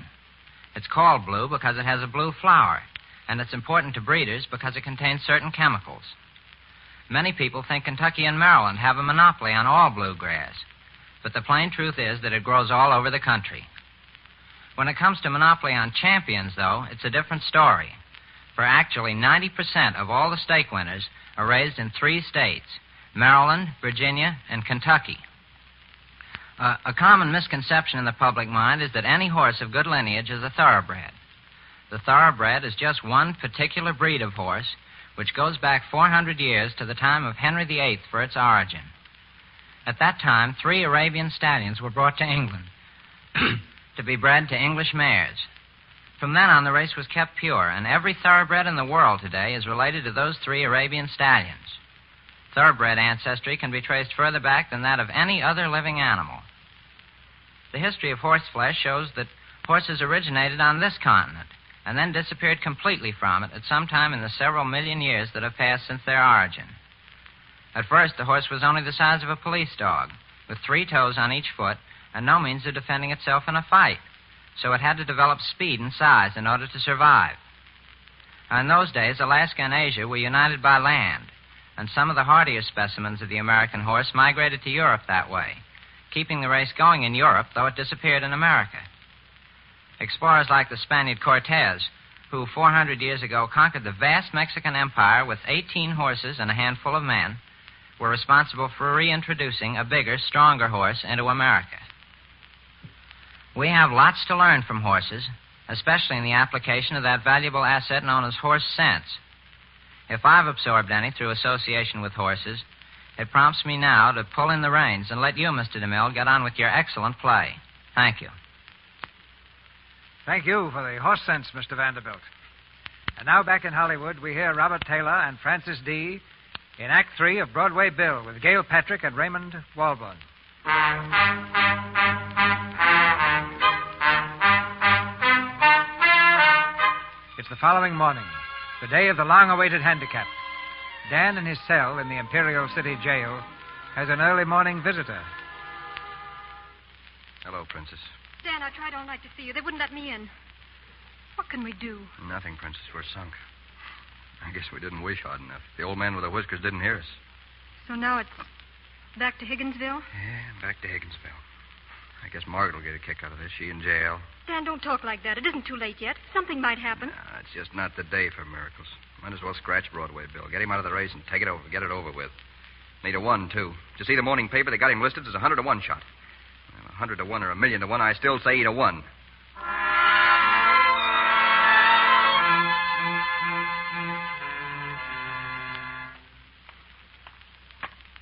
It's called blue because it has a blue flower, and it's important to breeders because it contains certain chemicals. Many people think Kentucky and Maryland have a monopoly on all bluegrass, but the plain truth is that it grows all over the country. When it comes to monopoly on champions, though, it's a different story. For actually 90% of all the stake winners are raised in 3 states, Maryland, Virginia, and Kentucky. A common misconception in the public mind is that any horse of good lineage is a thoroughbred. The thoroughbred is just one particular breed of horse, which goes back 400 years to the time of Henry VIII for its origin. At that time, 3 Arabian stallions were brought to England to be bred to English mares. From then on, the race was kept pure, and every thoroughbred in the world today is related to those 3 Arabian stallions. Thoroughbred ancestry can be traced further back than that of any other living animal. The history of horseflesh shows that horses originated on this continent and then disappeared completely from it at some time in the several million years that have passed since their origin. At first, the horse was only the size of a police dog, with 3 toes on each foot and no means of defending itself in a fight, so it had to develop speed and size in order to survive. In those days, Alaska and Asia were united by land, and some of the hardier specimens of the American horse migrated to Europe that way, keeping the race going in Europe, though it disappeared in America. Explorers like the Spaniard Cortez, who 400 years ago conquered the vast Mexican Empire with 18 horses and a handful of men, were responsible for reintroducing a bigger, stronger horse into America. We have lots to learn from horses, especially in the application of that valuable asset known as horse sense. If I've absorbed any through association with horses, it prompts me now to pull in the reins and let you, Mr. DeMille, get on with your excellent play. Thank you. Thank you for the horse sense, Mr. Vanderbilt. And now back in Hollywood, we hear Robert Taylor and Francis Dee in Act 3 of Broadway Bill with Gail Patrick and Raymond Walborn. It's the following morning, the day of the long-awaited handicap. Dan, in his cell in the Imperial City Jail, has an early morning visitor. Hello, Princess. Dan, I tried all night to see you. They wouldn't let me in. What can we do? Nothing, Princess. We're sunk. I guess we didn't wish hard enough. The old man with the whiskers didn't hear us. So now it's back to Higginsville? Yeah, back to Higginsville. I guess Margaret will get a kick out of this, she and J.L. Dan, don't talk like that. It isn't too late yet. Something might happen. No, it's just not the day for miracles. Might as well scratch Broadway Bill. Get him out of the race and take it over. Get it over with. Need a 1, too. Did you see the morning paper? They got him listed as a 100-to-1 shot. Well, 100-to-1 or 1,000,000-to-1, I still say he'd have won.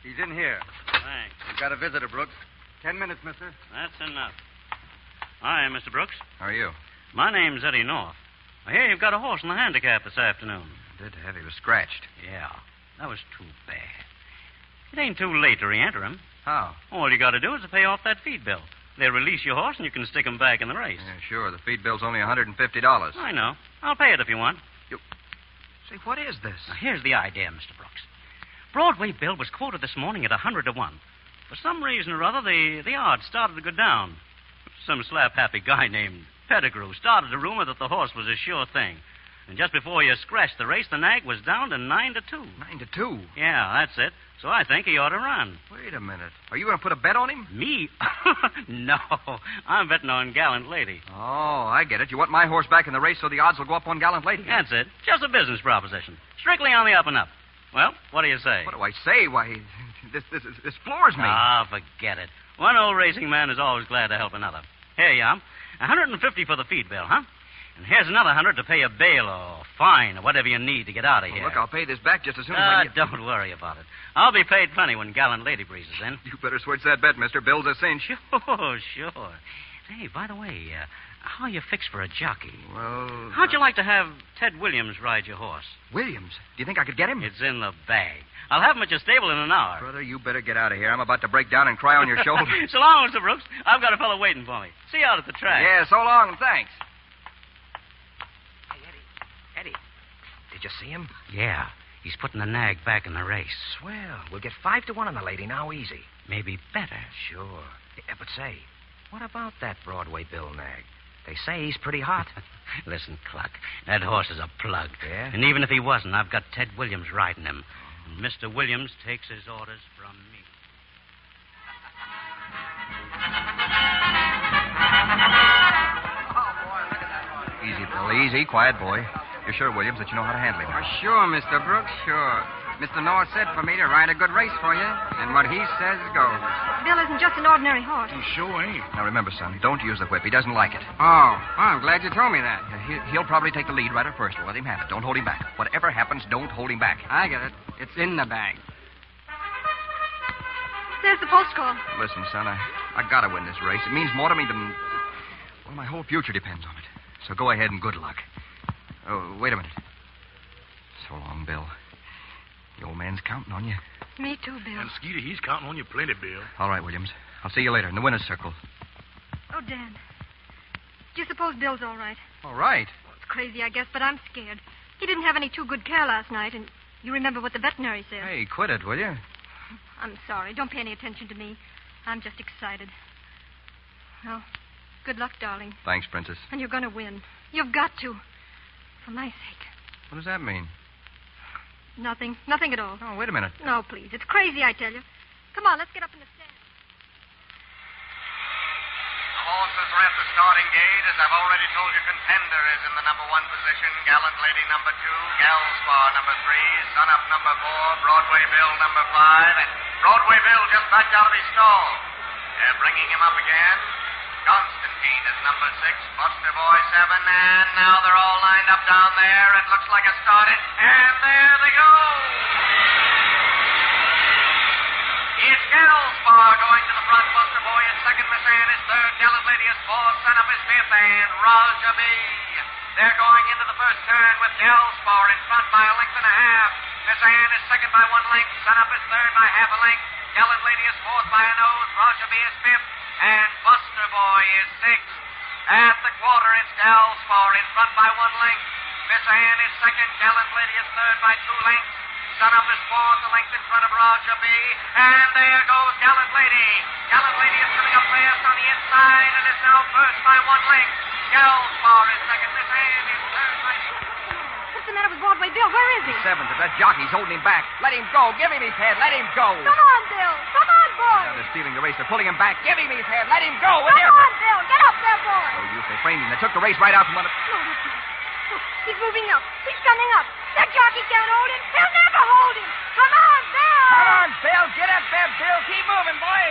He's in here. Thanks. We've got a visitor, Brooks. 10 minutes, mister. That's enough. Hi, Mr. Brooks. How are you? My name's Eddie North. I hear you've got a horse in the handicap this afternoon. I did have. He was scratched. Yeah, that was too bad. It ain't too late to re-enter him. How? All you got to do is to pay off that feed bill. They'll release your horse and you can stick him back in the race. Yeah, sure. The feed bill's only $150. I know. I'll pay it if you want. Say, what is this? Now, here's the idea, Mr. Brooks. Broadway Bill was quoted this morning at 100 to 1. For some reason or other, the odds started to go down. Some slap-happy guy named Pettigrew started a rumor that the horse was a sure thing. And just before you scratched the race, the nag was down to 9 to 2. 9 to 2? Yeah, that's it. So I think he ought to run. Wait a minute. Are you going to put a bet on him? Me? No. I'm betting on Gallant Lady. Oh, I get it. You want my horse back in the race so the odds will go up on Gallant Lady. That's it. Just a business proposition. Strictly on the up and up. Well, what do you say? What do I say? Why, this floors me. Ah, forget it. One old racing man is always glad to help another. Here you are. $150 for the feed bill, huh? And here's another $100 to pay a bail or fine or whatever you need to get out of here. Look, I'll pay this back just as soon as I get... Don't worry about it. I'll be paid plenty when Gallant Lady breezes in. You better switch that bet, mister. Bill's a cinch. Sure. Hey, by the way, how are you fixed for a jockey? Well... How'd you like to have Ted Williams ride your horse? Williams? Do you think I could get him? It's in the bag. I'll have him at your stable in an hour. Brother, you better get out of here. I'm about to break down and cry on your shoulder. So long, Mr. Brooks. I've got a fellow waiting for me. See you out at the track. Yeah, so long, and thanks. Eddie, did you see him? Yeah. He's putting the nag back in the race. Swell. We'll get 5 to 1 on the lady now, easy. Maybe better. Sure. Yeah, but say, what about that Broadway Bill nag? They say he's pretty hot. Listen, Cluck, that horse is a plug. Yeah? And even if he wasn't, I've got Ted Williams riding him. And Mr. Williams takes his orders from me. Easy, Bill. Easy. Quiet, boy. You're sure, Williams, that you know how to handle him? Sure, Mr. Brooks, sure. Mr. North said for me to ride a good race for you, and what he says goes. Bill isn't just an ordinary horse. He sure ain't. Now, remember, son, don't use the whip. He doesn't like it. Oh, I'm glad you told me that. He'll probably take the lead right at first. We'll let him have it. Don't hold him back. Whatever happens, don't hold him back. I get it. It's in the bag. There's the post call. Listen, son, I gotta win this race. It means more to me than... Well, my whole future depends on it. So go ahead and good luck. Oh, wait a minute. So long, Bill. The old man's counting on you. Me too, Bill. And Skeeter, he's counting on you plenty, Bill. All right, Williams. I'll see you later in the winner's circle. Oh, Dan. Do you suppose Bill's all right? All right. Well, it's crazy, I guess, but I'm scared. He didn't have any too good care last night, and you remember what the veterinary said. Hey, quit it, will you? I'm sorry. Don't pay any attention to me. I'm just excited. Well, good luck, darling. Thanks, Princess. And you're going to win. You've got to. For my sake. What does that mean? Nothing. Nothing at all. Oh, wait a minute. No, please. It's crazy, I tell you. Come on, let's get up in the stand. The horses are at the starting gate. As I've already told you, Contender is in the number 1 position. Gallant Lady number 2. Galspar number 3. Sun Up number 4. Broadway Bill number 5. And Broadway Bill just backed out of his stall. They're bringing him up again. Constantine is number 6, Buster Boy 7, and now they're all lined up down there. It looks like a started, and there they go. It's Galspar going to the front, Buster Boy is second, Miss Ann is third, Gallant Lady is fourth, Sun Up is fifth, and Roger B. They're going into the first turn with Galspar in front by a length and a half. Miss Ann is second by 1 length, Sun Up is third by half a length, Gallant Lady is fourth by a nose, Roger B is fifth, and Buster Boy is sixth. At the quarter, it's Galspar in front by 1 length. Miss Ann is second. Gallant Lady is third by 2 lengths. Sun Up is fourth, a length in front of Roger B. And there goes Gallant Lady. Gallant Lady is coming up fast on the inside and is now first by 1 length. Galspar is second. Miss Ann is third by 2. What's the matter with Broadway Bill? Where is he? He's seventh. That jockey's holding him back. Let him go. Give him his head. Let him go. Come on, Bill. Come on, boy. Now they're stealing the race. They're pulling him back. Give him his head. Let him go. Come on, Bill. Get up there, boy. Oh, you they framed him. They took the race right out from under... No, that's not. Look, he's moving up. He's coming up. That jockey can't hold him. He'll never hold him. Come on, Bill. Come on, Bill. Get up there, Bill. Keep moving, boy.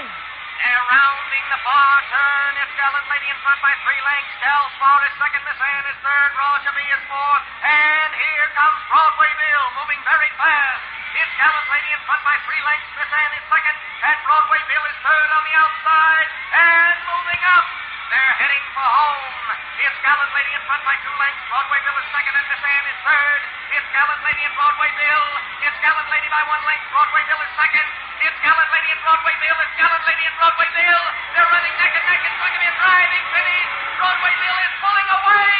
They're rounding the far turn. It's Gallant Lady in front by 3 lengths. Galspar is second. Miss Ann is third. Roger B is fourth. And here comes Broadway Bill, moving very fast. It's Gallant Lady in front by 3 lengths. Miss Ann is second. And Broadway Bill is third on the outside. And moving up. They're heading for home. It's Gallant Lady in front by 2 lengths. Broadway Bill is second, and Miss Ann is third. It's Gallant Lady and Broadway Bill. It's Gallant Lady by 1 length. Broadway Bill is second. It's Gallant Lady and Broadway Bill. It's Gallant Lady and Broadway Bill. They're running neck and neck. It's going to be a driving finish. Broadway Bill is pulling away,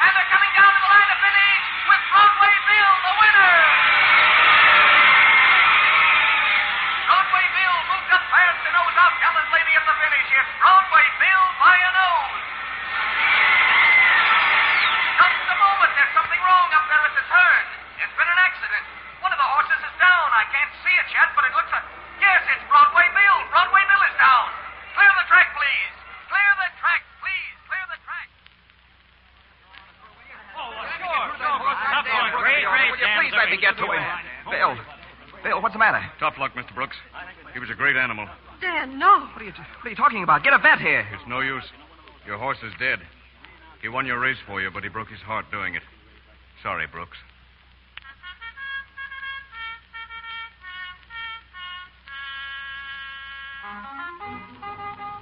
and they're coming down to the line of finish with Broadway Bill, the winner. Broadway Bill moved up fast to nose out Gallant Lady at the finish. It's Broadway Bill by a nose. Just a moment. There's something wrong up there at the turn. It's been an accident. One of the horses is down. I can't see it yet, but it looks like... Yes, it's Broadway Bill. Broadway Bill is down. Clear the track, please. Clear the track, please. Clear the track. Great race, will you please let me get to him? Bill, what's the matter? Tough luck, Mr. Brooks. He was a great animal. Dan, no. What are you talking about? Get a vet here. It's no use. Your horse is dead. He won your race for you, but he broke his heart doing it. Sorry, Brooks.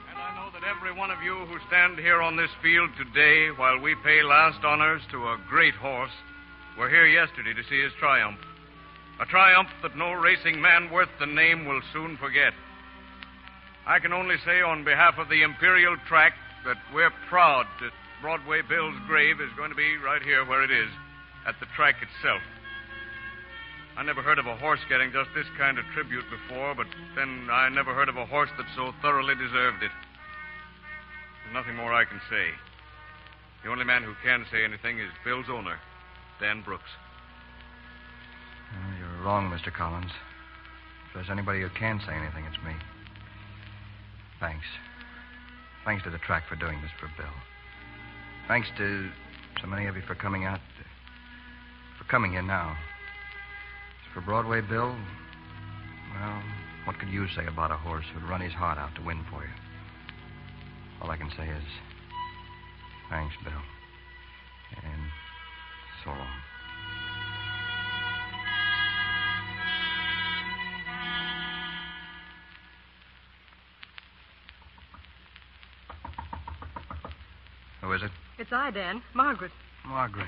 And I know that every one of you who stand here on this field today, while we pay last honors to a great horse, were here yesterday to see his triumph. A triumph that no racing man worth the name will soon forget. I can only say on behalf of the Imperial Track that we're proud that Broadway Bill's grave is going to be right here where it is, at the track itself. I never heard of a horse getting just this kind of tribute before, but then I never heard of a horse that so thoroughly deserved it. There's nothing more I can say. The only man who can say anything is Bill's owner, Dan Brooks. You're wrong, Mr. Collins. If there's anybody who can say anything, it's me. Thanks. Thanks to the track for doing this for Bill. Thanks to so many of you for coming out, for coming here now. As for Broadway Bill, well, what could you say about a horse who'd run his heart out to win for you? All I can say is, thanks, Bill. And so long. Who is it? It's I, Dan. Margaret. Margaret.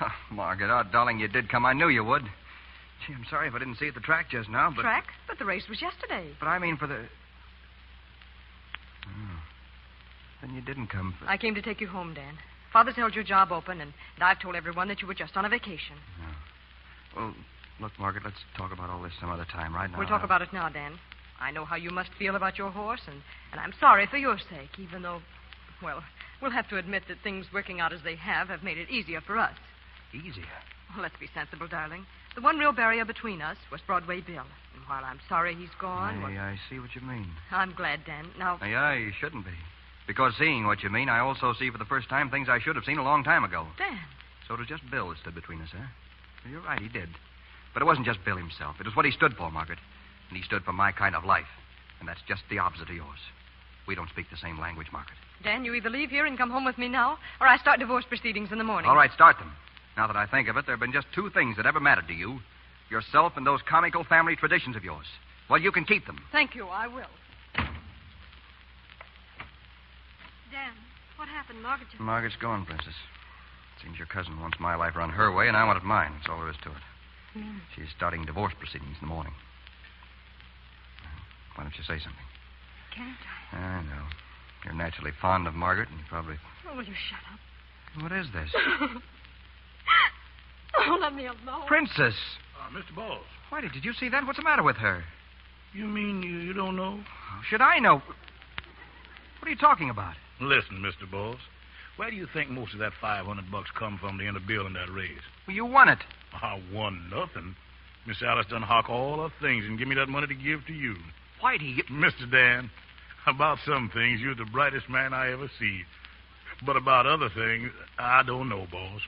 Oh, Margaret, oh, darling, you did come. I knew you would. Gee, I'm sorry if I didn't see you at the track just now, but... Track? But the race was yesterday. But I mean for the... Oh. Then you didn't come for... I came to take you home, Dan. Father's held your job open, and I've told everyone that you were just on a vacation. No. Well, look, Margaret, let's talk about all this some other time. Right now... We'll talk about it now, Dan. I know how you must feel about your horse, and I'm sorry for your sake, even though, well, we'll have to admit that things working out as they have made it easier for us. Easier? Well, let's be sensible, darling. The one real barrier between us was Broadway Bill. And while I'm sorry he's gone... I see what you mean. I'm glad, Dan. Now... Yeah, you shouldn't be. Because seeing what you mean, I also see for the first time things I should have seen a long time ago. Dan. So it was just Bill that stood between us, huh? Well, you're right, he did. But it wasn't just Bill himself. It was what he stood for, Margaret. And he stood for my kind of life. And that's just the opposite of yours. We don't speak the same language, Margaret. Dan, you either leave here and come home with me now, or I start divorce proceedings in the morning. All right, start them. Now that I think of it, there have been just two things that ever mattered to you. Yourself and those comical family traditions of yours. Well, you can keep them. Thank you, I will. Dan, what happened? Margaret's gone, Princess. Seems your cousin wants my life run her way, and I want it mine. That's all there is to it. She's starting divorce proceedings in the morning. Why don't you say something? Can't I? I know. You're naturally fond of Margaret, and you probably... Oh, will you shut up? What is this? Oh, let me alone. Princess! Mr. Bowles. Why, did you see that? What's the matter with her? You mean you don't know? How should I know? What are you talking about? Listen, Mr. Bowles. Where do you think most of that $500 come from to end up Bill in that race? Well, you won it. I won nothing. Miss Alice done hawk all her things and give me that money to give to you. Whitey, you... Mr. Dan, about some things, you're the brightest man I ever see. But about other things, I don't know, boss.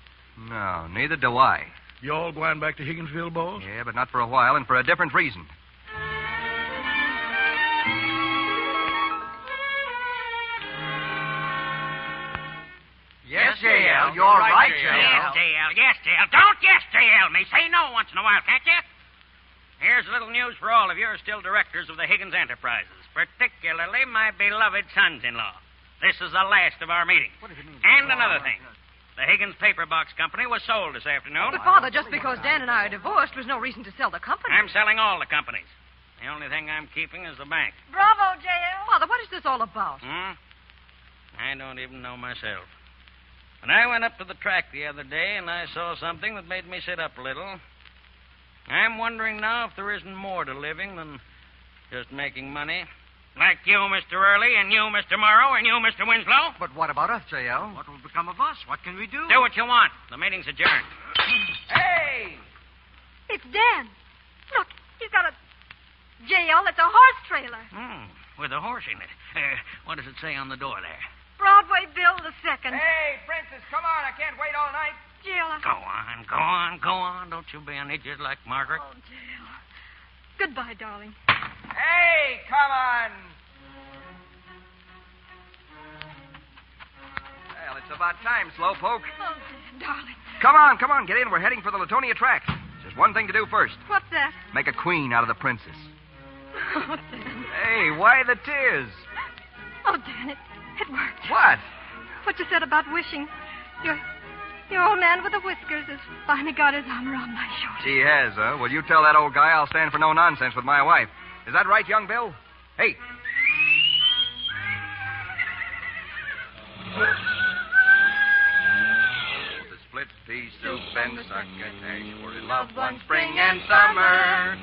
No, neither do I. You all going back to Higginsville, boss? Yeah, but not for a while, and for a different reason. Yes, J.L., you're right, J.L. Yes, J.L., yes, J.L. Don't yes, J.L. me. Say no once in a while, can't you? Here's a little news for all of you who are still directors of the Higgins Enterprises, particularly my beloved sons-in-law. This is the last of our meeting. What does it mean? And another thing. The Higgins Paper Box Company was sold this afternoon. But, Father, just because Dan and I are divorced was no reason to sell the company. I'm selling all the companies. The only thing I'm keeping is the bank. Bravo, J.L. Father, what is this all about? I don't even know myself. But I went up to the track the other day, and I saw something that made me sit up a little. I'm wondering now if there isn't more to living than just making money. Like you, Mr. Early, and you, Mr. Morrow, and you, Mr. Winslow. But what about us, J.L.? What will become of us? What can we do? Do what you want. The meeting's adjourned. Hey! It's Dan. Look, he's got a... J.L., it's a horse trailer. With a horse in it. What does it say on the door there? Broadway Bill II. Hey, Princess, come on. I can't wait all night. J.L., Go on. Don't you be an idiot like Margaret. Oh, J.L. Goodbye, darling. Hey, come on. Well, it's about time, Slowpoke. Oh, Dan, darling. Come on. Get in. We're heading for the Latonia track. There's one thing to do first. What's that? Make a queen out of the princess. Oh, Dan. Hey, why the tears? Oh, Dan, it worked. What? What you said about wishing. Your old man with the whiskers has finally got his arm around my shoulder. He has, huh? Well, you tell that old guy I'll stand for no nonsense with my wife. Is that right, young Bill? Hey. The split pea soup and the succotash were in love one spring and summer.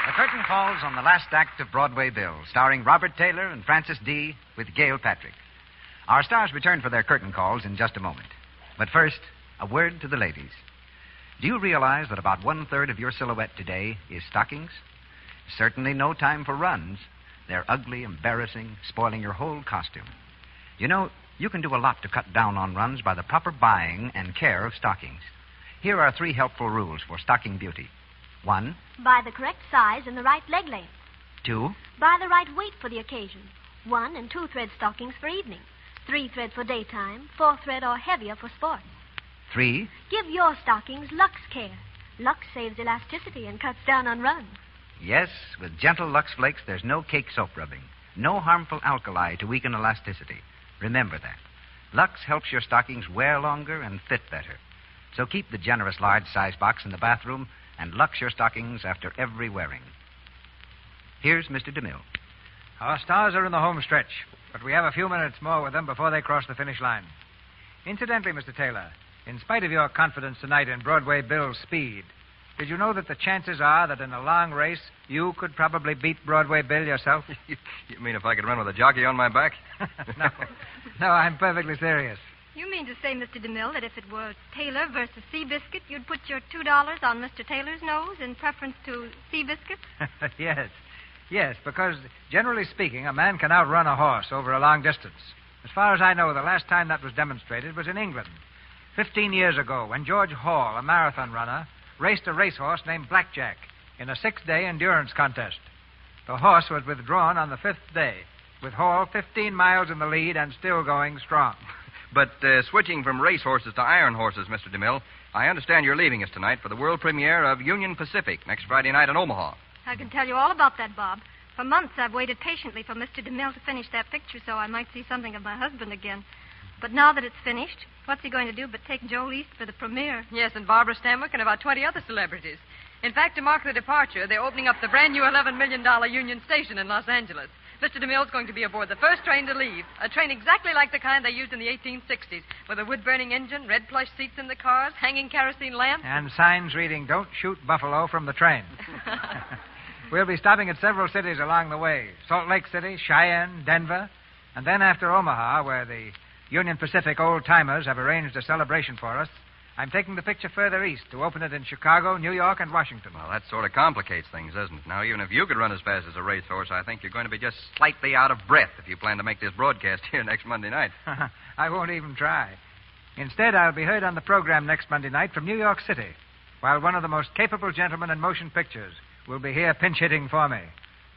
The curtain falls on the last act of Broadway Bill, starring Robert Taylor and Francis D. with Gail Patrick. Our stars return for their curtain calls in just a moment. But first, a word to the ladies. Do you realize that about 1/3 of your silhouette today is stockings? Certainly no time for runs. They're ugly, embarrassing, spoiling your whole costume. You know, you can do a lot to cut down on runs by the proper buying and care of stockings. Here are 3 helpful rules for stocking beauty. 1, Buy the correct size and the right leg length. 2, Buy the right weight for the occasion. 1 and 2 thread stockings for evening. 3 thread for daytime. 4 thread or heavier for sports. 3. Give your stockings Lux Care. Lux saves elasticity and cuts down on runs. Yes, with gentle Lux Flakes, there's no cake soap rubbing, no harmful alkali to weaken elasticity. Remember that. Lux helps your stockings wear longer and fit better. So keep the generous large size box in the bathroom and Lux your stockings after every wearing. Here's Mr. DeMille. Our stars are in the home stretch, but we have a few minutes more with them before they cross the finish line. Incidentally, Mr. Taylor, in spite of your confidence tonight in Broadway Bill's speed, did you know that the chances are that in a long race you could probably beat Broadway Bill yourself? You mean if I could run with a jockey on my back? No, I'm perfectly serious. You mean to say, Mr. DeMille, that if it were Taylor versus Seabiscuit, you'd put your $2 on Mr. Taylor's nose in preference to Seabiscuit? Yes, because generally speaking, a man can outrun a horse over a long distance. As far as I know, the last time that was demonstrated was in England. 15 years ago, when George Hall, a marathon runner, raced a racehorse named Blackjack in a 6-day endurance contest. The horse was withdrawn on the 5th day, with Hall 15 miles in the lead and still going strong. But switching from racehorses to iron horses, Mr. DeMille, I understand you're leaving us tonight for the world premiere of Union Pacific next Friday night in Omaha. I can tell you all about that, Bob. For months, I've waited patiently for Mr. DeMille to finish that picture so I might see something of my husband again. But now that it's finished, what's he going to do but take Joel East for the premiere? Yes, and Barbara Stanwyck and about 20 other celebrities. In fact, to mark the departure, they're opening up the brand new $11 million Union Station in Los Angeles. Mr. DeMille's going to be aboard the first train to leave, a train exactly like the kind they used in the 1860s, with a wood-burning engine, red plush seats in the cars, hanging kerosene lamps. And signs reading, "Don't shoot buffalo from the train." We'll be stopping at several cities along the way. Salt Lake City, Cheyenne, Denver, and then after Omaha, where the Union Pacific old-timers have arranged a celebration for us, I'm taking the picture further east to open it in Chicago, New York, and Washington. Well, that sort of complicates things, doesn't it? Now, even if you could run as fast as a racehorse, I think you're going to be just slightly out of breath if you plan to make this broadcast here next Monday night. I won't even try. Instead, I'll be heard on the program next Monday night from New York City, while one of the most capable gentlemen in motion pictures will be here pinch-hitting for me.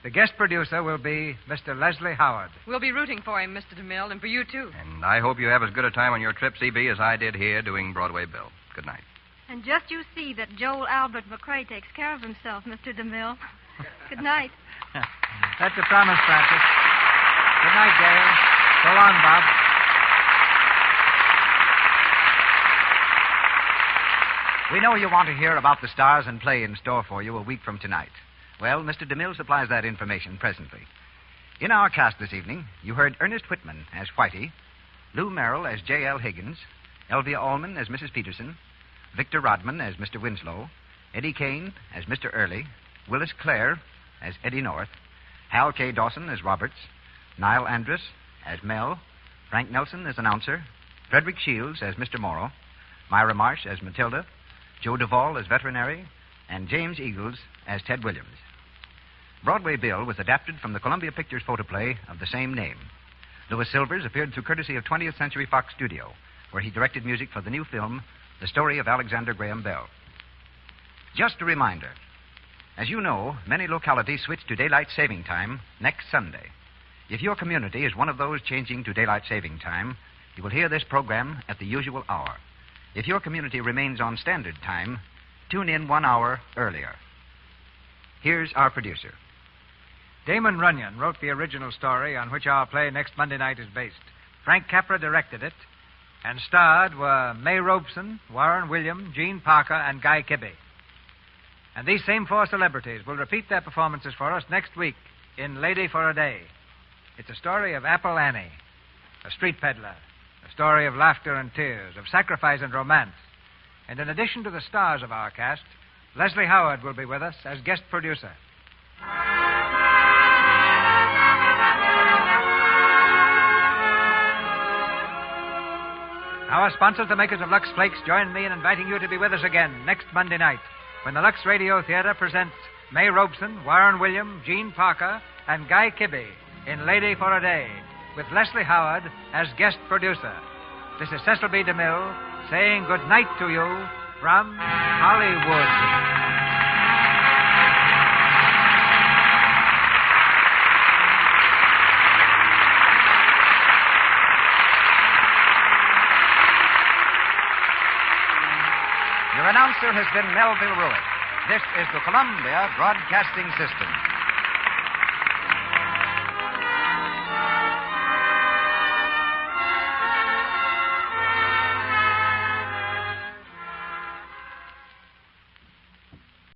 The guest producer will be Mr. Leslie Howard. We'll be rooting for him, Mr. DeMille, and for you, too. And I hope you have as good a time on your trip, CB, as I did here doing Broadway Bill. Good night. And just you see that Joel Albert McCrae takes care of himself, Mr. DeMille. Good night. That's a promise, Francis. Good night, Gail. So long, Bob. We know you want to hear about the stars and play in store for you a week from tonight. Well, Mr. DeMille supplies that information presently. In our cast this evening, you heard Ernest Whitman as Whitey, Lou Merrill as J.L. Higgins, Elvia Allman as Mrs. Peterson, Victor Rodman as Mr. Winslow, Eddie Kane as Mr. Early, Willis Clare as Eddie North, Hal K. Dawson as Roberts, Niall Andrus as Mel, Frank Nelson as announcer, Frederick Shields as Mr. Morrow, Myra Marsh as Matilda, Joe Duvall as veterinary, and James Eagles as Ted Williams. Broadway Bill was adapted from the Columbia Pictures photoplay of the same name. Louis Silvers appeared through courtesy of 20th Century Fox Studio, where he directed music for the new film, The Story of Alexander Graham Bell. Just a reminder, as you know, many localities switch to daylight saving time next Sunday. If your community is one of those changing to daylight saving time, you will hear this program at the usual hour. If your community remains on standard time, tune in 1 hour earlier. Here's our producer. Damon Runyon wrote the original story on which our play next Monday night is based. Frank Capra directed it, and starred were May Robeson, Warren William, Gene Parker, and Guy Kibbe. And these same four celebrities will repeat their performances for us next week in Lady for a Day. It's a story of Apple Annie, a street peddler, a story of laughter and tears, of sacrifice and romance. And in addition to the stars of our cast, Leslie Howard will be with us as guest producer. Our sponsors, the makers of Lux Flakes, join me in inviting you to be with us again next Monday night when the Lux Radio Theater presents May Robeson, Warren William, Gene Parker, and Guy Kibbe in Lady for a Day, with Leslie Howard as guest producer. This is Cecil B. DeMille saying good night to you from Hollywood. Your announcer has been Melville Ruick. This is the Columbia Broadcasting System.